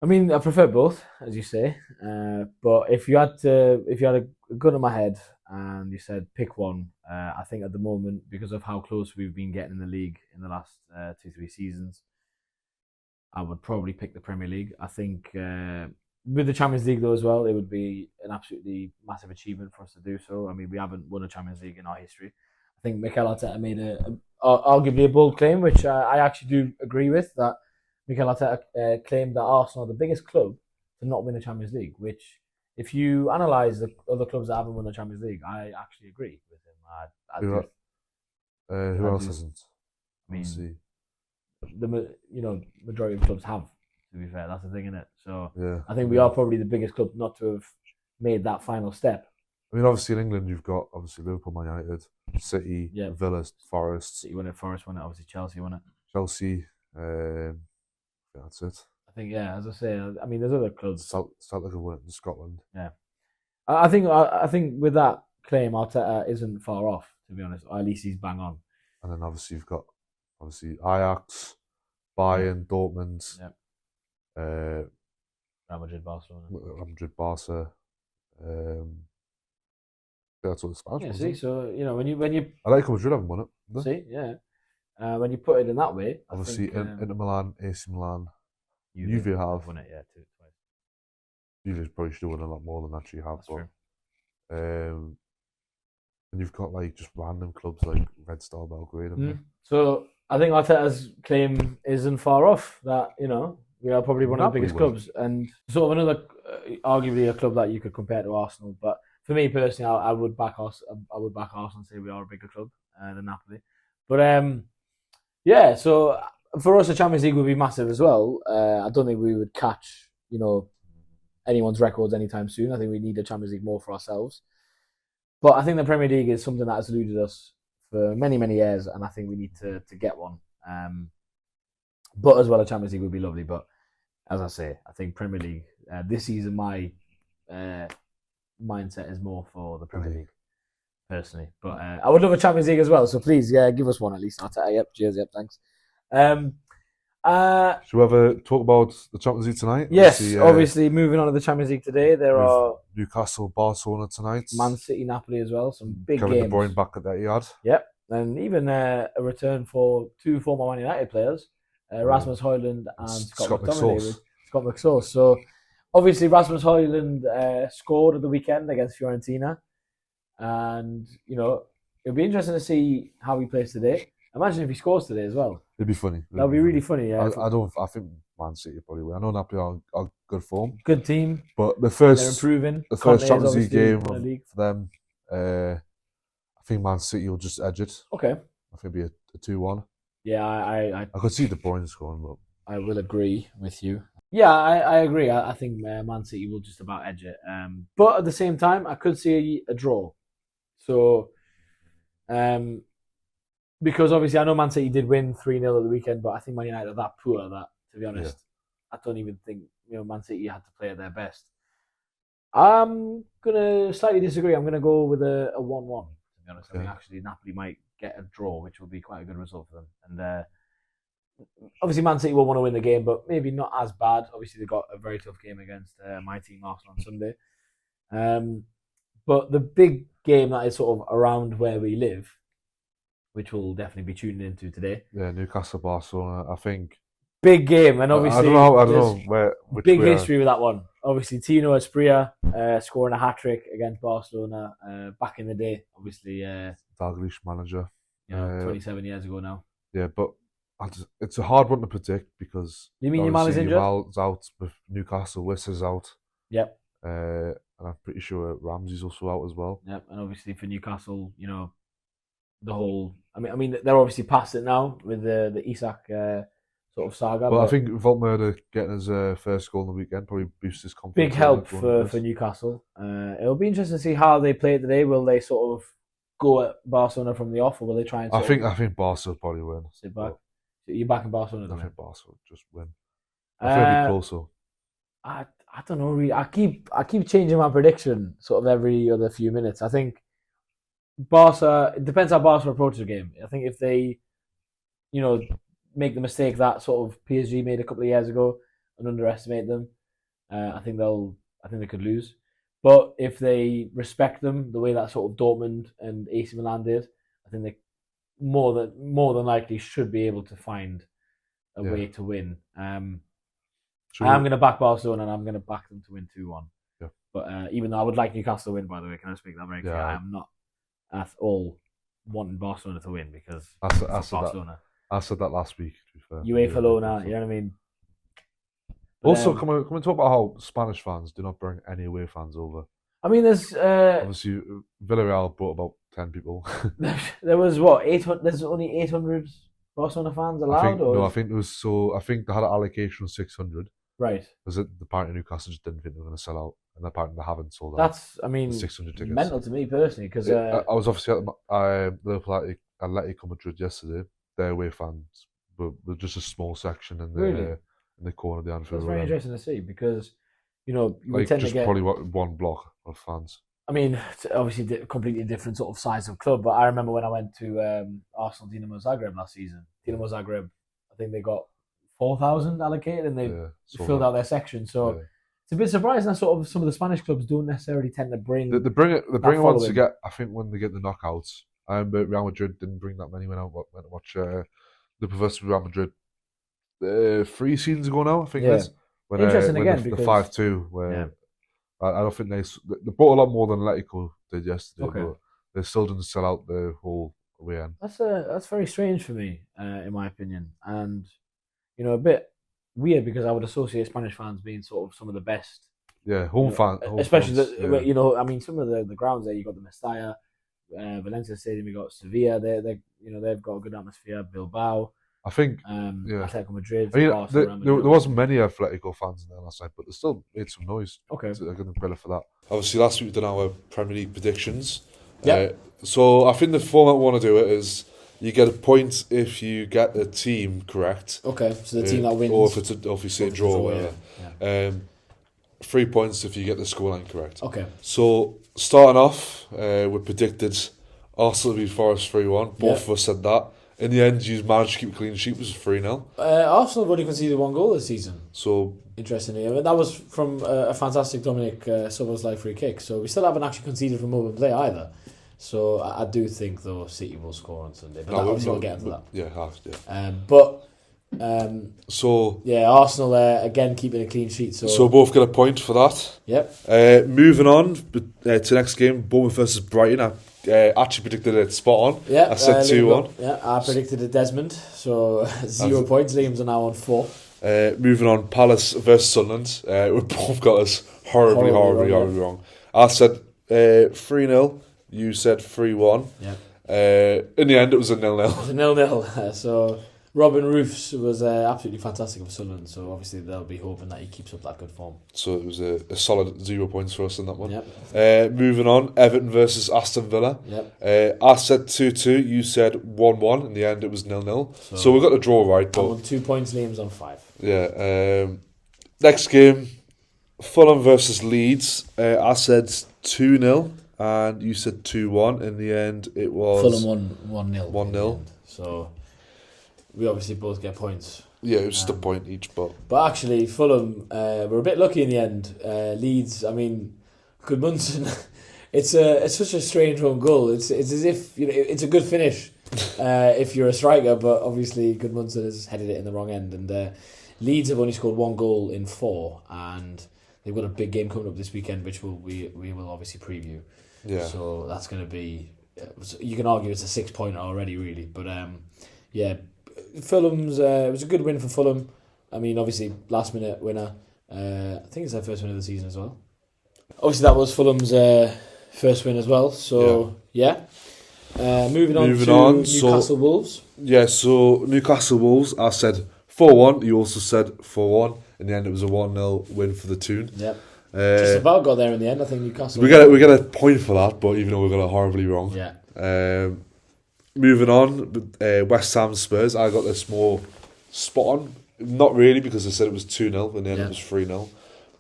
S2: I mean, I prefer both, as you say. But if you had a gun on my head and you said pick one, I think at the moment, because of how close we've been getting in the league in the last 2-3 seasons, I would probably pick the Premier League. I think with the Champions League though as well, it would be an absolutely massive achievement for us to do so. I mean, we haven't won a Champions League in our history. I think Mikel Arteta made arguably a bold claim, which I actually do agree with, that Mikel Arteta claimed that Arsenal are the biggest club to not win the Champions League, which, if you analyse the other clubs that haven't won the Champions League, I actually agree with him.
S1: Who else hasn't?
S2: I mean,
S1: Let's see.
S2: majority of clubs have, to be fair. That's the thing, isn't it? So
S1: Yeah.
S2: I think we are probably the biggest club not to have made that final step.
S1: I mean, obviously in England you've got Liverpool, Man United, City,
S2: Yeah.
S1: Villa, Forest.
S2: City won it, Forest won it, obviously Chelsea won it.
S1: Chelsea, that's it.
S2: I think, yeah, as I say, I mean, there's other clubs.
S1: Celtic have won it in Scotland.
S2: Yeah, I think with that claim, Arteta isn't far off, to be honest. Or at least he's bang on.
S1: And then obviously you've got Ajax, Bayern, Dortmund,
S2: Real Madrid, Barcelona.
S1: Real Madrid, Barca. That's what the Spanish.
S2: Yeah, see, so when you
S1: I like how Madrid haven't won it.
S2: See, yeah. When you put it in that way,
S1: obviously
S2: I think,
S1: Inter Milan, AC Milan, Juve have
S2: won it, yeah, twice.
S1: Juve probably should have won a lot more than actually have.
S2: That's true.
S1: And you've got like just random clubs like Red Star Belgrade.
S2: So I think Arteta's claim isn't far off. That we are probably one of the biggest clubs, and sort of another, arguably a club that you could compare to Arsenal. But for me personally, I would back Arsenal. I would back Arsenal and say we are a bigger club than Napoli. But yeah. So for us, the Champions League would be massive as well. I don't think we would catch anyone's records anytime soon. I think we need the Champions League more for ourselves. But I think the Premier League is something that has eluded us for many, many years, and I think we need to get one. But as well, a Champions League would be lovely. But as I say, I think Premier League this season, my mindset is more for the Premier League personally. But I would love a Champions League as well. So please, give us one at least. Yep, cheers, yep, thanks.
S1: Should we ever talk about the Champions League tonight?
S2: Yes, obviously moving on to the Champions League today. There are
S1: Newcastle, Barcelona tonight.
S2: Man City, Napoli as well. Some big
S1: Kevin
S2: games.
S1: De Bruyne back at that yard.
S2: Yep, and even a return for two former Man United players, Rasmus Højlund and Scott McSauce. So obviously Rasmus Højlund scored at the weekend against Fiorentina, and it'll be interesting to see how he plays today. Imagine if he scores today as well.
S1: It'd be funny.
S2: That'd be really funny. Yeah.
S1: I think Man City probably will. I know Napoli are good form.
S2: Good team.
S1: But they're improving. The first Champions League game for them. I think Man City will just edge it.
S2: Okay.
S1: I think it'll be a 2-1.
S2: Yeah, I
S1: could see De Bruyne scoring, but
S2: I will agree with you. Yeah, I agree. I think Man City will just about edge it. But at the same time, I could see a draw. So, because obviously I know Man City did win 3-0 at the weekend, but I think Man United are that poor that, to be honest, I don't even think Man City had to play at their best. I'm gonna slightly disagree. I'm gonna go with a 1-1. To be honest, I think actually Napoli might get a draw, which will be quite a good result for them. And obviously Man City will want to win the game, but maybe not as bad. Obviously they've got a very tough game against my team Arsenal on Sunday. But the big game that is sort of around where we live, which we'll definitely be tuning into today.
S1: Yeah, Newcastle, Barcelona, I think.
S2: Big game, and obviously
S1: I don't know which
S2: big history with that one. Obviously, Tino Asprilla scoring a hat-trick against Barcelona back in the day. Obviously,
S1: Dalglish manager.
S2: 27 years ago now.
S1: Yeah, but it's a hard one to predict because
S2: you mean Yamal is injured?
S1: Yamal's out with Newcastle, Wissa's out.
S2: Yep.
S1: And I'm pretty sure Ramsey's also out as well.
S2: Yep, and obviously for Newcastle, the whole. I mean, they're obviously past it now with the Isak sort of saga.
S1: But I think Voltmurder getting his first goal on the weekend probably boosts his confidence.
S2: Big help for Newcastle. It'll be interesting to see how they play it today. Will they sort of go at Barcelona from the off, or will they try and? I
S1: think Barca will probably win.
S2: Sit back. You're backing Barcelona.
S1: I think Barca will just win. I think it'll be closer.
S2: I don't know. Really, I keep changing my prediction sort of every other few minutes. I think Barca. It depends how Barca approach the game. I think if they, make the mistake that sort of PSG made a couple of years ago and underestimate them, I think they could lose. But if they respect them the way that sort of Dortmund and AC Milan did, I think they more than likely should be able to find a way to win. I'm going to back Barcelona and I'm going to back them to win 2-1.
S1: Yeah.
S2: But even though I would like Newcastle to win, by the way, can I just make that very clear? I am not at all wanting Barcelona to win because
S1: I said
S2: Barcelona.
S1: I said that last week, to be fair.
S2: UEFA Lona, you know what I mean?
S1: Also, can we talk about how Spanish fans do not bring any away fans over?
S2: I mean, there's
S1: Obviously, Villarreal brought about 10 people.
S2: there was what 800. There's only 800 Barcelona fans allowed.
S1: I think there was I think they had an allocation of 600.
S2: Right.
S1: Because apparently Newcastle just didn't think they were going to sell out, and apparently they haven't sold out.
S2: That's, I mean,
S1: 600 tickets.
S2: Mental to me personally, because
S1: I was obviously at Liverpool Atletico Madrid yesterday. Their away fans were just a small section in the corner of the Anfield.
S2: It's very interesting to see because you tend
S1: just
S2: to get
S1: probably one block of fans.
S2: I mean, it's obviously a completely different sort of size of club, but I remember when I went to Arsenal Dinamo Zagreb last season. Dinamo Zagreb, I think they got 4,000 allocated and they filled out their section. So it's a bit surprising that sort of some of the Spanish clubs don't necessarily tend to bring.
S1: They bring it once to get. I think when they get the knockouts. Real Madrid didn't bring that many when I went to watch Liverpool versus Real Madrid 3 seasons ago now. I think it is.
S2: Interesting again
S1: the
S2: because
S1: 5-2 where I don't think they bought a lot more than Atletico did yesterday, but they still didn't sell out the whole away end.
S2: That's very strange for me, in my opinion, and a bit weird because I would associate Spanish fans being sort of some of the best.
S1: Yeah, home fans,
S2: especially I mean, some of the grounds there. You got the Mestalla, Valencia Stadium. You got Sevilla. They've got a good atmosphere. Bilbao.
S1: I think,
S2: Atletico Madrid.
S1: I mean, there wasn't many Atletico fans in there last night, but they still made some noise.
S2: Okay,
S1: so I give them credit for that. Obviously, last week we did our Premier League predictions.
S2: Yeah.
S1: So I think the format we want to do it is you get a point if you get a team correct.
S2: Okay, so the team that wins,
S1: or if you say draw. 3 points if you get the scoreline correct.
S2: Okay.
S1: So starting off, we predicted Arsenal beat Forest 3-1. Both of us said that. In the end, you managed to keep a clean sheet. It was 3-0.
S2: Arsenal have only conceded 1 goal this season.
S1: So
S2: interestingly, that was from a fantastic Dominic Szoboszlai free kick. So we still haven't actually conceded from open play either. So I do think though City will score on Sunday, but obviously we'll get into that. Arsenal actually keeping a clean sheet. So
S1: both get a point for that.
S2: Yep.
S1: Moving on to the next game, Bournemouth versus Brighton. I actually predicted it spot on.
S2: Yeah,
S1: I said 2-1.
S2: Yeah, I predicted it Desmond. So 0 points. Liam's are now on 4.
S1: Moving on, Palace versus Sunderland. We both got us horribly wrong. I said 3-0. You said 3-1.
S2: Yeah.
S1: In the end, it was a 0-0.
S2: It was a 0-0. So Robin Roofs was absolutely fantastic for Sunderland. So obviously they'll be hoping that he keeps up that good form.
S1: So it was a solid 0 points for us in that one.
S2: Yep.
S1: Moving on, Everton versus Aston Villa.
S2: Yep.
S1: I said 2-2. You said 1-1. In the end, it was 0-0. So we got the draw right. But
S2: I'm on 2 points. Liam's on 5.
S1: Yeah. Next game, Fulham versus Leeds. I said 2-0. And you said 2-1. In the end, it was
S2: Fulham 1-0.
S1: 1-0.
S2: So we obviously both get points.
S1: Yeah, it was just a point each. But
S2: actually, Fulham were a bit lucky in the end. Leeds, I mean, Gudmundsson. It's such a strange home goal. It's as if it's a good finish if you're a striker, but obviously Gudmundsson has headed it in the wrong end. And Leeds have only scored 1 goal in 4, and they've got a big game coming up this weekend, which we will obviously preview.
S1: Yeah.
S2: So that's going to be. You can argue it's a 6-pointer already, really, but Fulham's. It was a good win for Fulham. I mean, obviously, last minute winner. I think it's their first win of the season as well. Obviously, that was Fulham's first win as well. So moving on to Newcastle Wolves.
S1: Yeah, so Newcastle Wolves. I said 4-1. You also said 4-1. In the end, it was a 1-0 win for the Toon.
S2: Yep. Just about got there in the end. I think Newcastle.
S1: We get a point for that, but even though we got it horribly wrong.
S2: Yeah.
S1: Moving on, West Ham Spurs. I got this more spot on. Not really, because I said it was 2-0, and then it was 3-0.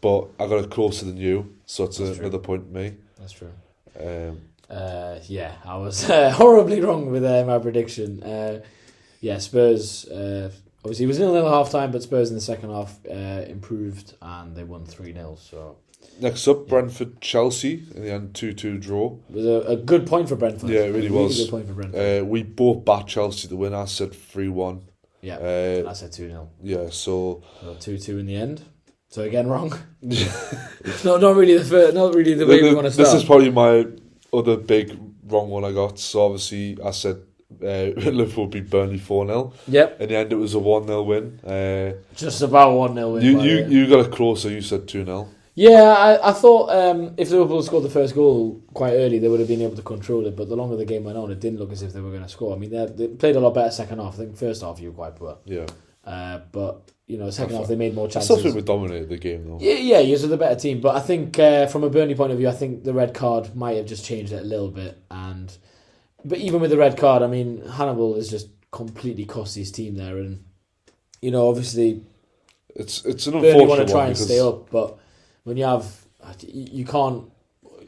S1: But I got it closer than you, so it's another point for me.
S2: That's true. I was horribly wrong with my prediction. Spurs. Obviously, it was 0-0 at half time, but Spurs in the second half improved and they won 3-0. So
S1: next up, Brentford Chelsea in the end 2-2 draw.
S2: It was a good point for Brentford.
S1: Yeah, it really was.
S2: Good point for Brentford.
S1: We both backed Chelsea to win. I said 3-1.
S2: Yeah, I said 2-0.
S1: Yeah, so
S2: 2-2 in the end. So again, wrong. not really the way we want to start.
S1: This is probably my other big wrong one I got. So obviously, I said Liverpool beat Burnley 4-0.
S2: Yep.
S1: In the end, it was a 1-0 win.
S2: Just about 1-0 win.
S1: You got it closer. You said 2-0.
S2: Yeah, I thought if Liverpool scored the first goal quite early, they would have been able to control it. But the longer the game went on, it didn't look as if they were going to score. I mean, they played a lot better second half. I think first half you were quite poor.
S1: Yeah.
S2: But second half they made more chances.
S1: I still think we dominated the game though.
S2: Yeah, you were the better team. But I think from a Burnley point of view, I think the red card might have just changed it a little bit. But even with the red card, I mean, Hannibal has just completely cost his team there, and obviously
S1: it's an
S2: Burnley
S1: unfortunate
S2: want to try
S1: one
S2: and stay up, but when you have, you can't.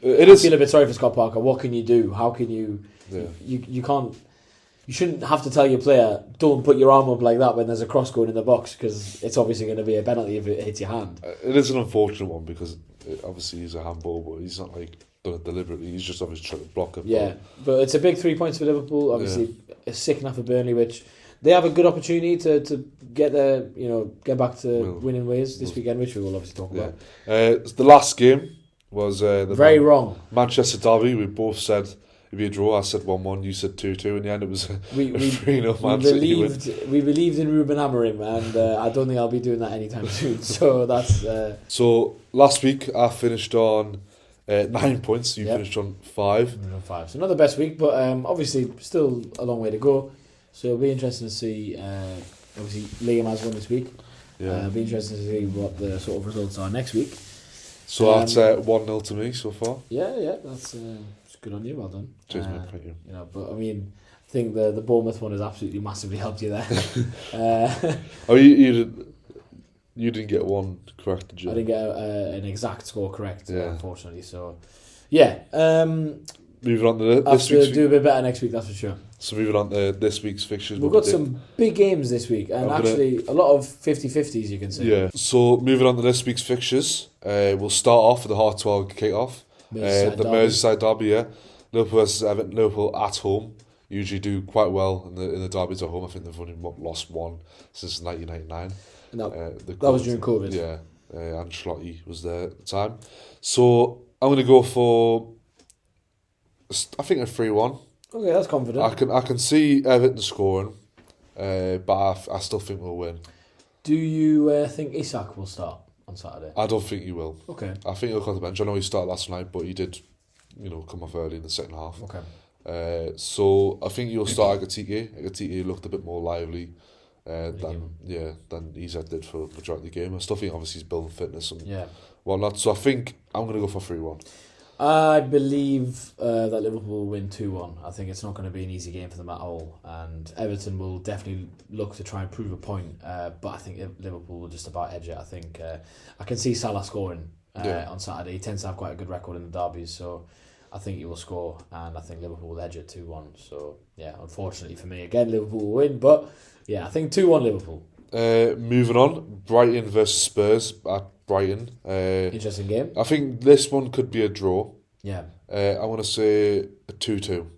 S1: I
S2: feel a bit sorry for Scott Parker. What can you do? How can you?
S1: Yeah.
S2: You can't. You shouldn't have to tell your player, don't put your arm up like that when there's a cross going in the box, because it's obviously going to be a penalty if it hits your hand.
S1: It is an unfortunate one because obviously he's a handball, but he's not like done it deliberately. He's just obviously trying to block him.
S2: Yeah, but it's a big 3 points for Liverpool. Obviously, it's sick enough for Burnley, which they have a good opportunity to get get back to winning ways this weekend, which we will obviously talk about.
S1: The last game was the
S2: wrong
S1: Manchester derby. We both said it'd be a draw. I said 1-1. You said 2-2. In the end, it was a 3-0 Man City win.
S2: We believed in Ruben Amorim, and I don't think I'll be doing that anytime soon. So that's.
S1: So last week I finished on 9 points. You finished on 5.
S2: So not the best week, but obviously still a long way to go. So it'll be interesting to see. Obviously, Liam has won this week.
S1: Yeah.
S2: It'll be interesting to see what the sort of results are next week.
S1: So that's 1-0 to me so far.
S2: Yeah, that's good on you. Well done.
S1: Cheers, mate. Thank you.
S2: But I mean, I think the Bournemouth one has absolutely massively helped you there.
S1: You didn't get one correct, did you?
S2: I didn't get an exact score correct, unfortunately. So, yeah.
S1: Moving on to this week's.
S2: Do a bit better next week, that's for sure.
S1: So moving on to this week's fixtures.
S2: We've got some big games this week, and actually a lot of 50-50s, you can say.
S1: Yeah. So moving on to this week's fixtures, we'll start off with the Hartwell kick-off. The Merseyside derby, yeah. Liverpool versus Everton. Liverpool at home usually do quite well in the derbies at home. I think they've only lost one since 1999.
S2: That was during COVID.
S1: Yeah, Ancelotti was there at the time. So I'm going to go for, I think, a 3-1.
S2: Okay, that's confident.
S1: I can see Everton scoring, but I still think we'll win.
S2: Do you think Isak will start on Saturday?
S1: I don't think he will.
S2: Okay.
S1: I think he'll come to the bench. I know he started last night, but he did, come off early in the second half.
S2: Okay.
S1: So I think he'll start Agatike. Agatike looked a bit more lively than Isak did for the majority of the game. I still think obviously he's building fitness and whatnot. So I think I'm going to go for 3-1.
S2: I believe that Liverpool will win 2-1. I think it's not going to be an easy game for them at all, and Everton will definitely look to try and prove a point, but I think Liverpool will just about edge it. I think I can see Salah scoring on Saturday. He tends to have quite a good record in the derbies, so I think he will score, and I think Liverpool will edge it 2-1. So yeah, unfortunately for me, again, Liverpool will win, but yeah, I think 2-1 Liverpool.
S1: Moving on, Brighton versus Spurs at Brighton.
S2: Interesting game.
S1: I think this one could be a draw.
S2: Yeah.
S1: I want to say a 2-2.
S2: I'm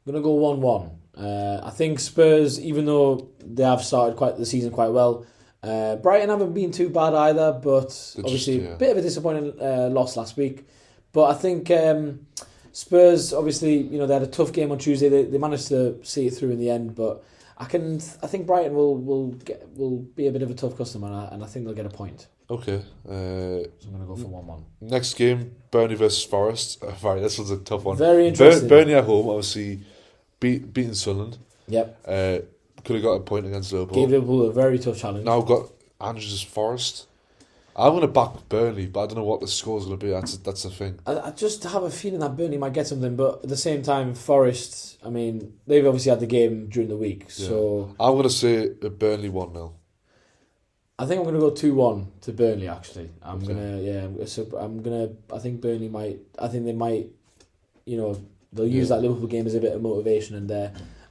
S2: going to go 1-1. I think Spurs, even though they have started the season quite well, Brighton haven't been too bad either, but obviously a bit of a disappointing loss last week. But I think Spurs, obviously, they had a tough game on Tuesday. They managed to see it through in the end, but I think Brighton will be a bit of a tough customer, and I think they'll get a point.
S1: Okay.
S2: So I'm going to go for 1-1.
S1: Next game, Burnley versus Forest. Right, this one's a tough one.
S2: Very interesting.
S1: Burnley at home, obviously, beating Sunderland.
S2: Yep.
S1: Could have got a point against Liverpool.
S2: Gave Liverpool a very tough challenge.
S1: Now got Andrews Forest. I'm going to back Burnley, but I don't know what the score's going to be. That's the thing.
S2: I just have a feeling that Burnley might get something, but at the same time, Forest, I mean, they've obviously had the game during the week, so...
S1: I'm going to say a Burnley 1-0.
S2: I think I'm going to go 2-1 to Burnley, actually. I think Burnley might... I think they might, they'll use that Liverpool game as a bit of motivation, and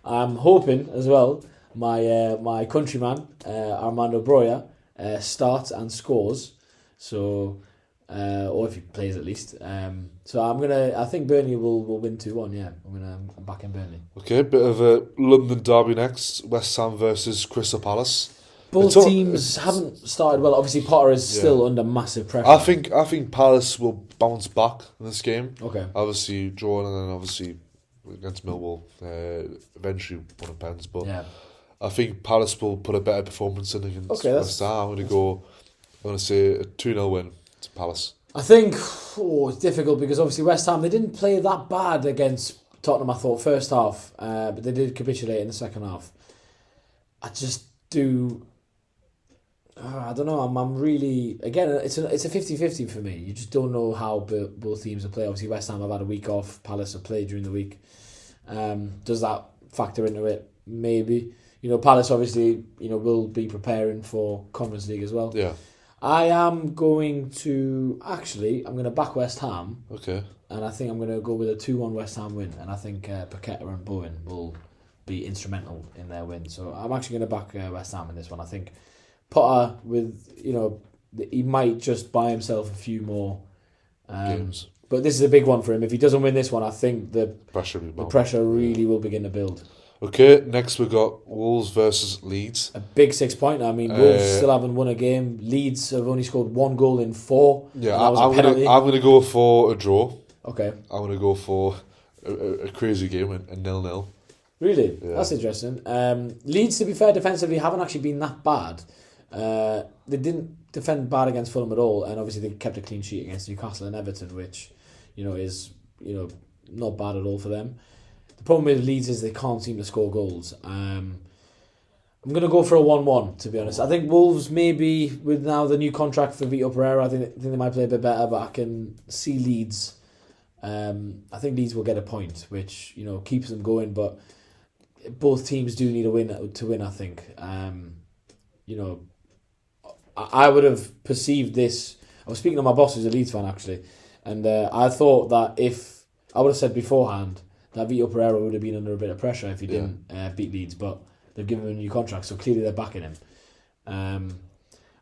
S2: I'm hoping, as well, my countryman, Armando Broja, starts and scores. So, or if he plays at least. So I think Burnley will win 2-1. Yeah, I'm back in Burnley.
S1: Okay, bit of a London derby next. West Ham versus Crystal Palace.
S2: Both teams haven't started well. Obviously, Potter is still under massive pressure.
S1: I think Palace will bounce back in this game.
S2: Okay.
S1: Obviously, drawing and then obviously against Millwall. Eventually won on pens, but
S2: Yeah.
S1: I think Palace will put a better performance in against West Ham. I'm going to say a 2-0 win to Palace.
S2: I think it's difficult because obviously West Ham, they didn't play that bad against Tottenham, I thought, first half, but they did capitulate in the second half. I just do... I don't know, I'm really... Again, it's a 50-50 for me. You just don't know how both teams will play. Obviously West Ham have had a week off, Palace have played during the week. Does that factor into it? Maybe. Palace obviously, will be preparing for Conference League as well.
S1: Yeah.
S2: I am going to... Actually, I'm going to back West Ham.
S1: Okay.
S2: And I think I'm going to go with a 2-1 West Ham win. And I think Paqueta and Bowen will be instrumental in their win. So I'm actually going to back West Ham in this one. I think Potter, he might just buy himself a few more
S1: games.
S2: But this is a big one for him. If he doesn't win this one, I think the pressure really will begin to build.
S1: Okay, next we've got Wolves versus Leeds.
S2: A big 6-pointer. I mean, Wolves still haven't won a game. Leeds have only scored 1 goal in 4.
S1: Yeah, I'm going to go for a draw.
S2: Okay.
S1: I'm going to go for a crazy game, a 0-0.
S2: Really?
S1: Yeah.
S2: That's interesting. Leeds, to be fair, defensively haven't actually been that bad. They didn't defend bad against Fulham at all, and obviously they kept a clean sheet against Newcastle and Everton, which is not bad at all for them. The problem with Leeds is they can't seem to score goals. I'm going to go for a 1-1, to be honest. I think Wolves, maybe with now the new contract for Vitor Pereira, I think they might play a bit better, but I can see Leeds. I think Leeds will get a point, which keeps them going, but both teams do need a win to win, I think. I would have perceived this... I was speaking to my boss, who's a Leeds fan, actually, and I thought that if... I would have said beforehand that Vitor Pereira would have been under a bit of pressure if he didn't beat Leeds, but they've given him a new contract, so clearly they're backing him. I'm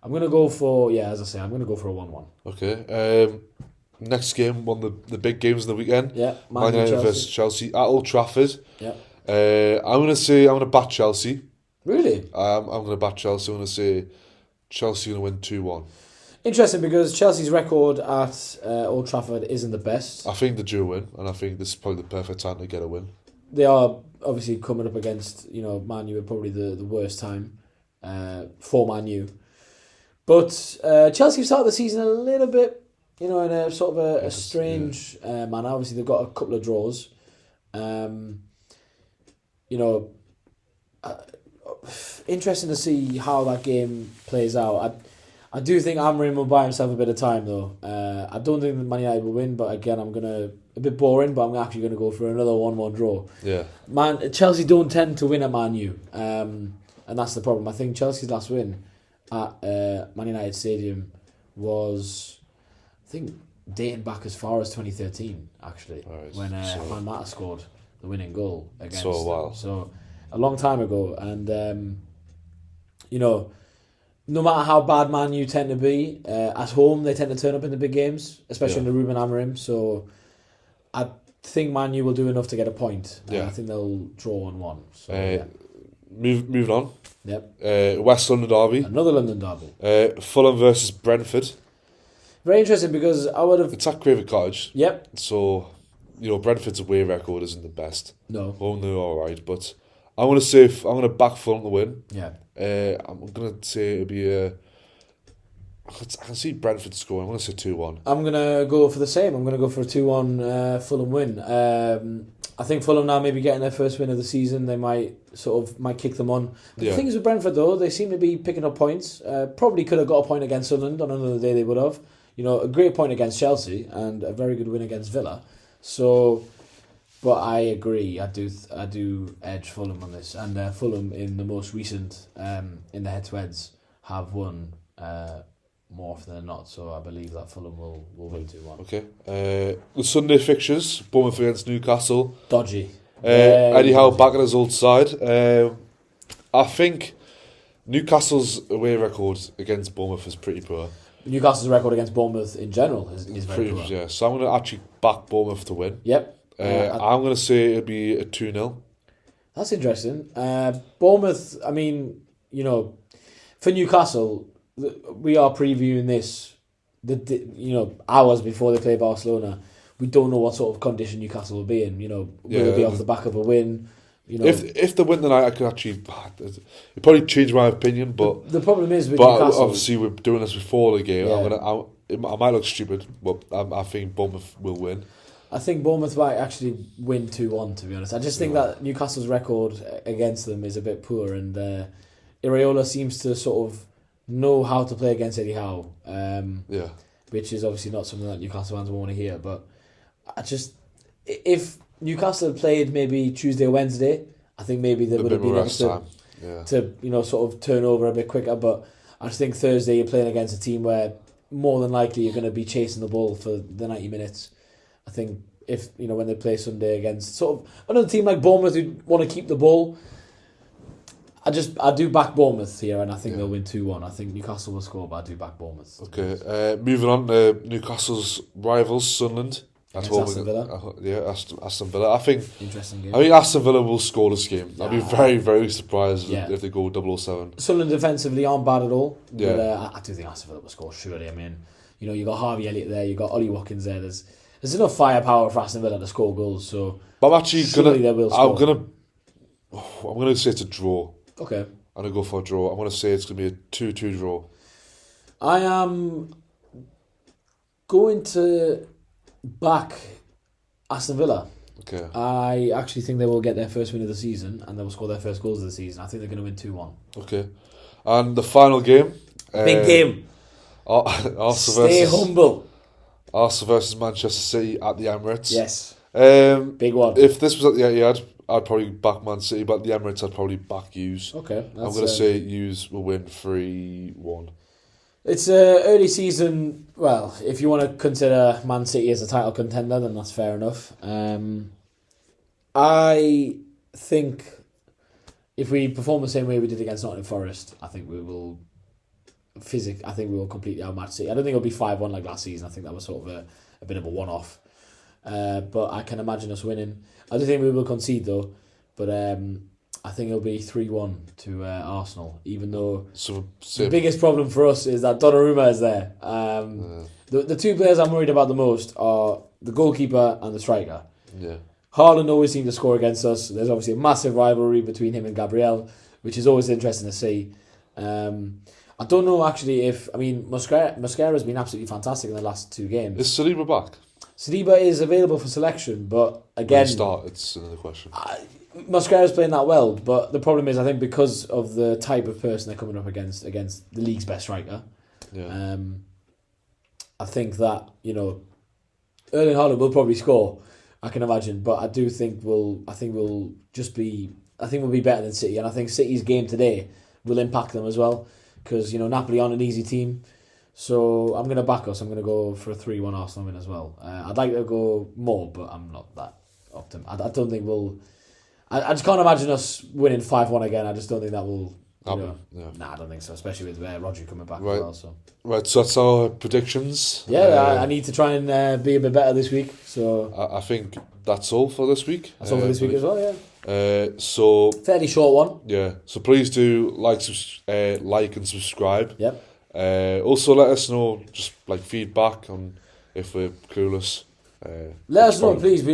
S2: going to go for... Yeah, as I say, I'm going to go for a 1-1.
S1: Okay. Next game, one of the big games of the weekend.
S2: Yeah,
S1: Man United versus Chelsea at Old Trafford.
S2: Yeah.
S1: I'm going to back Chelsea.
S2: Really?
S1: I'm going to back Chelsea. I'm going to say Chelsea going to win 2-1.
S2: Interesting, because Chelsea's record at Old Trafford isn't the best.
S1: I think they do win, and I think this is probably the perfect time to get a win.
S2: They are obviously coming up against, Man U at probably the worst time for Man U. But Chelsea started the season a little bit, in a sort of a strange manner. Obviously, they've got a couple of draws. Interesting to see how that game plays out. I do think Amorim will buy himself a bit of time, though. I don't think that Man United will win, but again, a bit boring, but I'm actually going to go for another 1-1 draw.
S1: Yeah.
S2: Chelsea don't tend to win at Man U, and that's the problem. I think Chelsea's last win at Man United Stadium was, I think, dating back as far as 2013, actually, when Juan Mata scored the winning goal against them. So a long time ago, and no matter how bad Man U tend to be, at home they tend to turn up in the big games, especially in the Ruben Amorim. So I think Man U will do enough to get a point. I think they'll draw 1-1. So,
S1: moving on.
S2: Yep.
S1: West London derby.
S2: Another London derby.
S1: Fulham versus Brentford.
S2: Very interesting, because I would have...
S1: It's at Craven Cottage.
S2: Yep.
S1: So, Brentford's away record isn't the best.
S2: No.
S1: Home they're all right, but I'm going to back Fulham to win.
S2: Yeah.
S1: I'm going to say it'll be I can see Brentford scoring. I'm going to say 2-1.
S2: I'm going to go for the same. I'm going to go for a 2-1 Fulham win. I think Fulham now maybe getting their first win of the season. They might kick them on. The thing is with Brentford, though, they seem to be picking up points. Probably could have got a point against Sunderland. On another day they would have. A great point against Chelsea and a very good win against Villa. So, but I agree. I do edge Fulham on this. And Fulham in the most recent in the head-to-heads have won more often than not. So I believe that Fulham will win 2-1.
S1: Okay. The Sunday fixtures: Bournemouth against Newcastle.
S2: Dodgy.
S1: Eddie Howe back at his old side. I think Newcastle's away record against Bournemouth is pretty poor.
S2: Newcastle's record against Bournemouth in general is very poor.
S1: Yeah, so I'm going to actually back Bournemouth to win.
S2: Yep.
S1: I'm going to say it'll be a 2-0.
S2: That's interesting. Bournemouth, I mean, for Newcastle, we are previewing this, hours before they play Barcelona. we don't know what sort of condition Newcastle will be in. Will it be off the back of a win?
S1: If they win tonight, I could actually. It probably change my opinion, but
S2: the problem is with Newcastle.
S1: Obviously we're doing this before the game. I might look stupid, but I think Bournemouth will win.
S2: I think Bournemouth might actually win 2-1. To be honest, I just think that Newcastle's record against them is a bit poor, and Iraola seems to sort of know how to play against Eddie Howe. Which is obviously not something that Newcastle fans want to hear. But if Newcastle had played maybe Tuesday or Wednesday, I think maybe they would have been able to sort of turn over a bit quicker. But I just think Thursday you're playing against a team where more than likely you're going to be chasing the ball for the 90 minutes. I think if when they play Sunday against sort of another team like Bournemouth who want to keep the ball, I do back Bournemouth here, and I think they'll win 2-1. I think Newcastle will score, but I do back Bournemouth.
S1: Okay, moving on to Newcastle's rivals, Sunderland.
S2: Aston Villa.
S1: Aston Villa. I think
S2: interesting game.
S1: I think Aston Villa will score this game. I'd be very, very surprised if they go 0-7.
S2: Sunderland defensively aren't bad at all.
S1: Yeah.
S2: But I do think Aston Villa will score, surely. I mean, you got Harvey Elliott there, you got Ollie Watkins there. There's enough firepower for Aston Villa to score goals. So,
S1: but I'm actually
S2: I'm
S1: gonna say it's a draw.
S2: Okay.
S1: I'm gonna go for a draw. I'm gonna say it's gonna be a 2-2 draw.
S2: I am going to back Aston Villa.
S1: Okay.
S2: I actually think they will get their first win of the season, and they will score their first goals of the season. I think they're going to win 2-1.
S1: Okay. And the final game.
S2: Big game. Stay humble.
S1: Arsenal versus Manchester City at the Emirates.
S2: Yes.
S1: Big
S2: one.
S1: If this was at the Etihad, I'd probably back Man City, but at the Emirates, I'd probably back Hughes.
S2: Okay.
S1: I'm going to say Hughes will win 3-1.
S2: It's early season. Well, if you want to consider Man City as a title contender, then that's fair enough. I think if we perform the same way we did against Nottingham Forest, I think we will completely outmatch City. I don't think it'll be 5-1 like last season. I think that was sort of a bit of a one-off. But I can imagine us winning. I don't think we will concede though. But I think it'll be 3-1 to Arsenal, even though the biggest problem for us is that Donnarumma is there. The two players I'm worried about the most are the goalkeeper and the striker.
S1: Yeah.
S2: Haaland always seems to score against us. There's obviously a massive rivalry between him and Gabriel, which is always interesting to see. I don't know actually Mosquera's been absolutely fantastic in the last 2 games.
S1: Is Saliba back?
S2: Saliba is available for selection, but again...
S1: It's another question.
S2: Mosquera's playing that well, but the problem is I think because of the type of person they're coming up against the league's best striker, I think that, Erling Haaland will probably score, I can imagine, but I do think we'll be better than City, and I think City's game today will impact them as well, because Napoli aren't an easy team. So I'm going to back us. I'm going to go for a 3-1 Arsenal win as well. I'd like to go more, but I'm not that optimistic. I don't think we'll... I just can't imagine us winning 5-1 again. I just don't think that will... Nah, I don't think so, especially with Rodri coming back as well. So.
S1: Right, so that's our predictions.
S2: Yeah, I need to try and be a bit better this week. So
S1: I think that's all for this week.
S2: That's all for this week as well, yeah.
S1: So
S2: fairly short one.
S1: Yeah, so please do like and subscribe.
S2: Yep.
S1: Also, let us know just like feedback on if we're clueless.
S2: Let us know, please.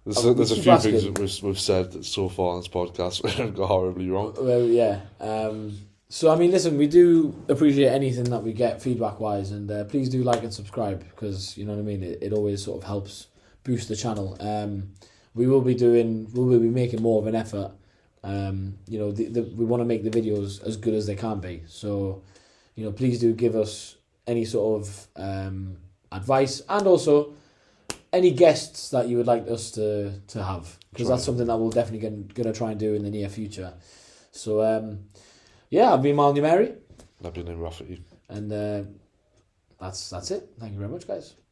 S2: There's
S1: a few things that we've said so far on this podcast we've got horribly wrong.
S2: Well, yeah. So listen, we do appreciate anything that we get feedback wise, and please do like and subscribe because you know what I mean. It always sort of helps boost the channel. We will be making more of an effort. We want to make the videos as good as they can be. So. Please do give us any sort of advice and also any guests that you would like us to have because that's something that we'll definitely going to try and do in the near future. So, I've been Marlind.
S1: I've been Rafi.
S2: And that's it. Thank you very much, guys.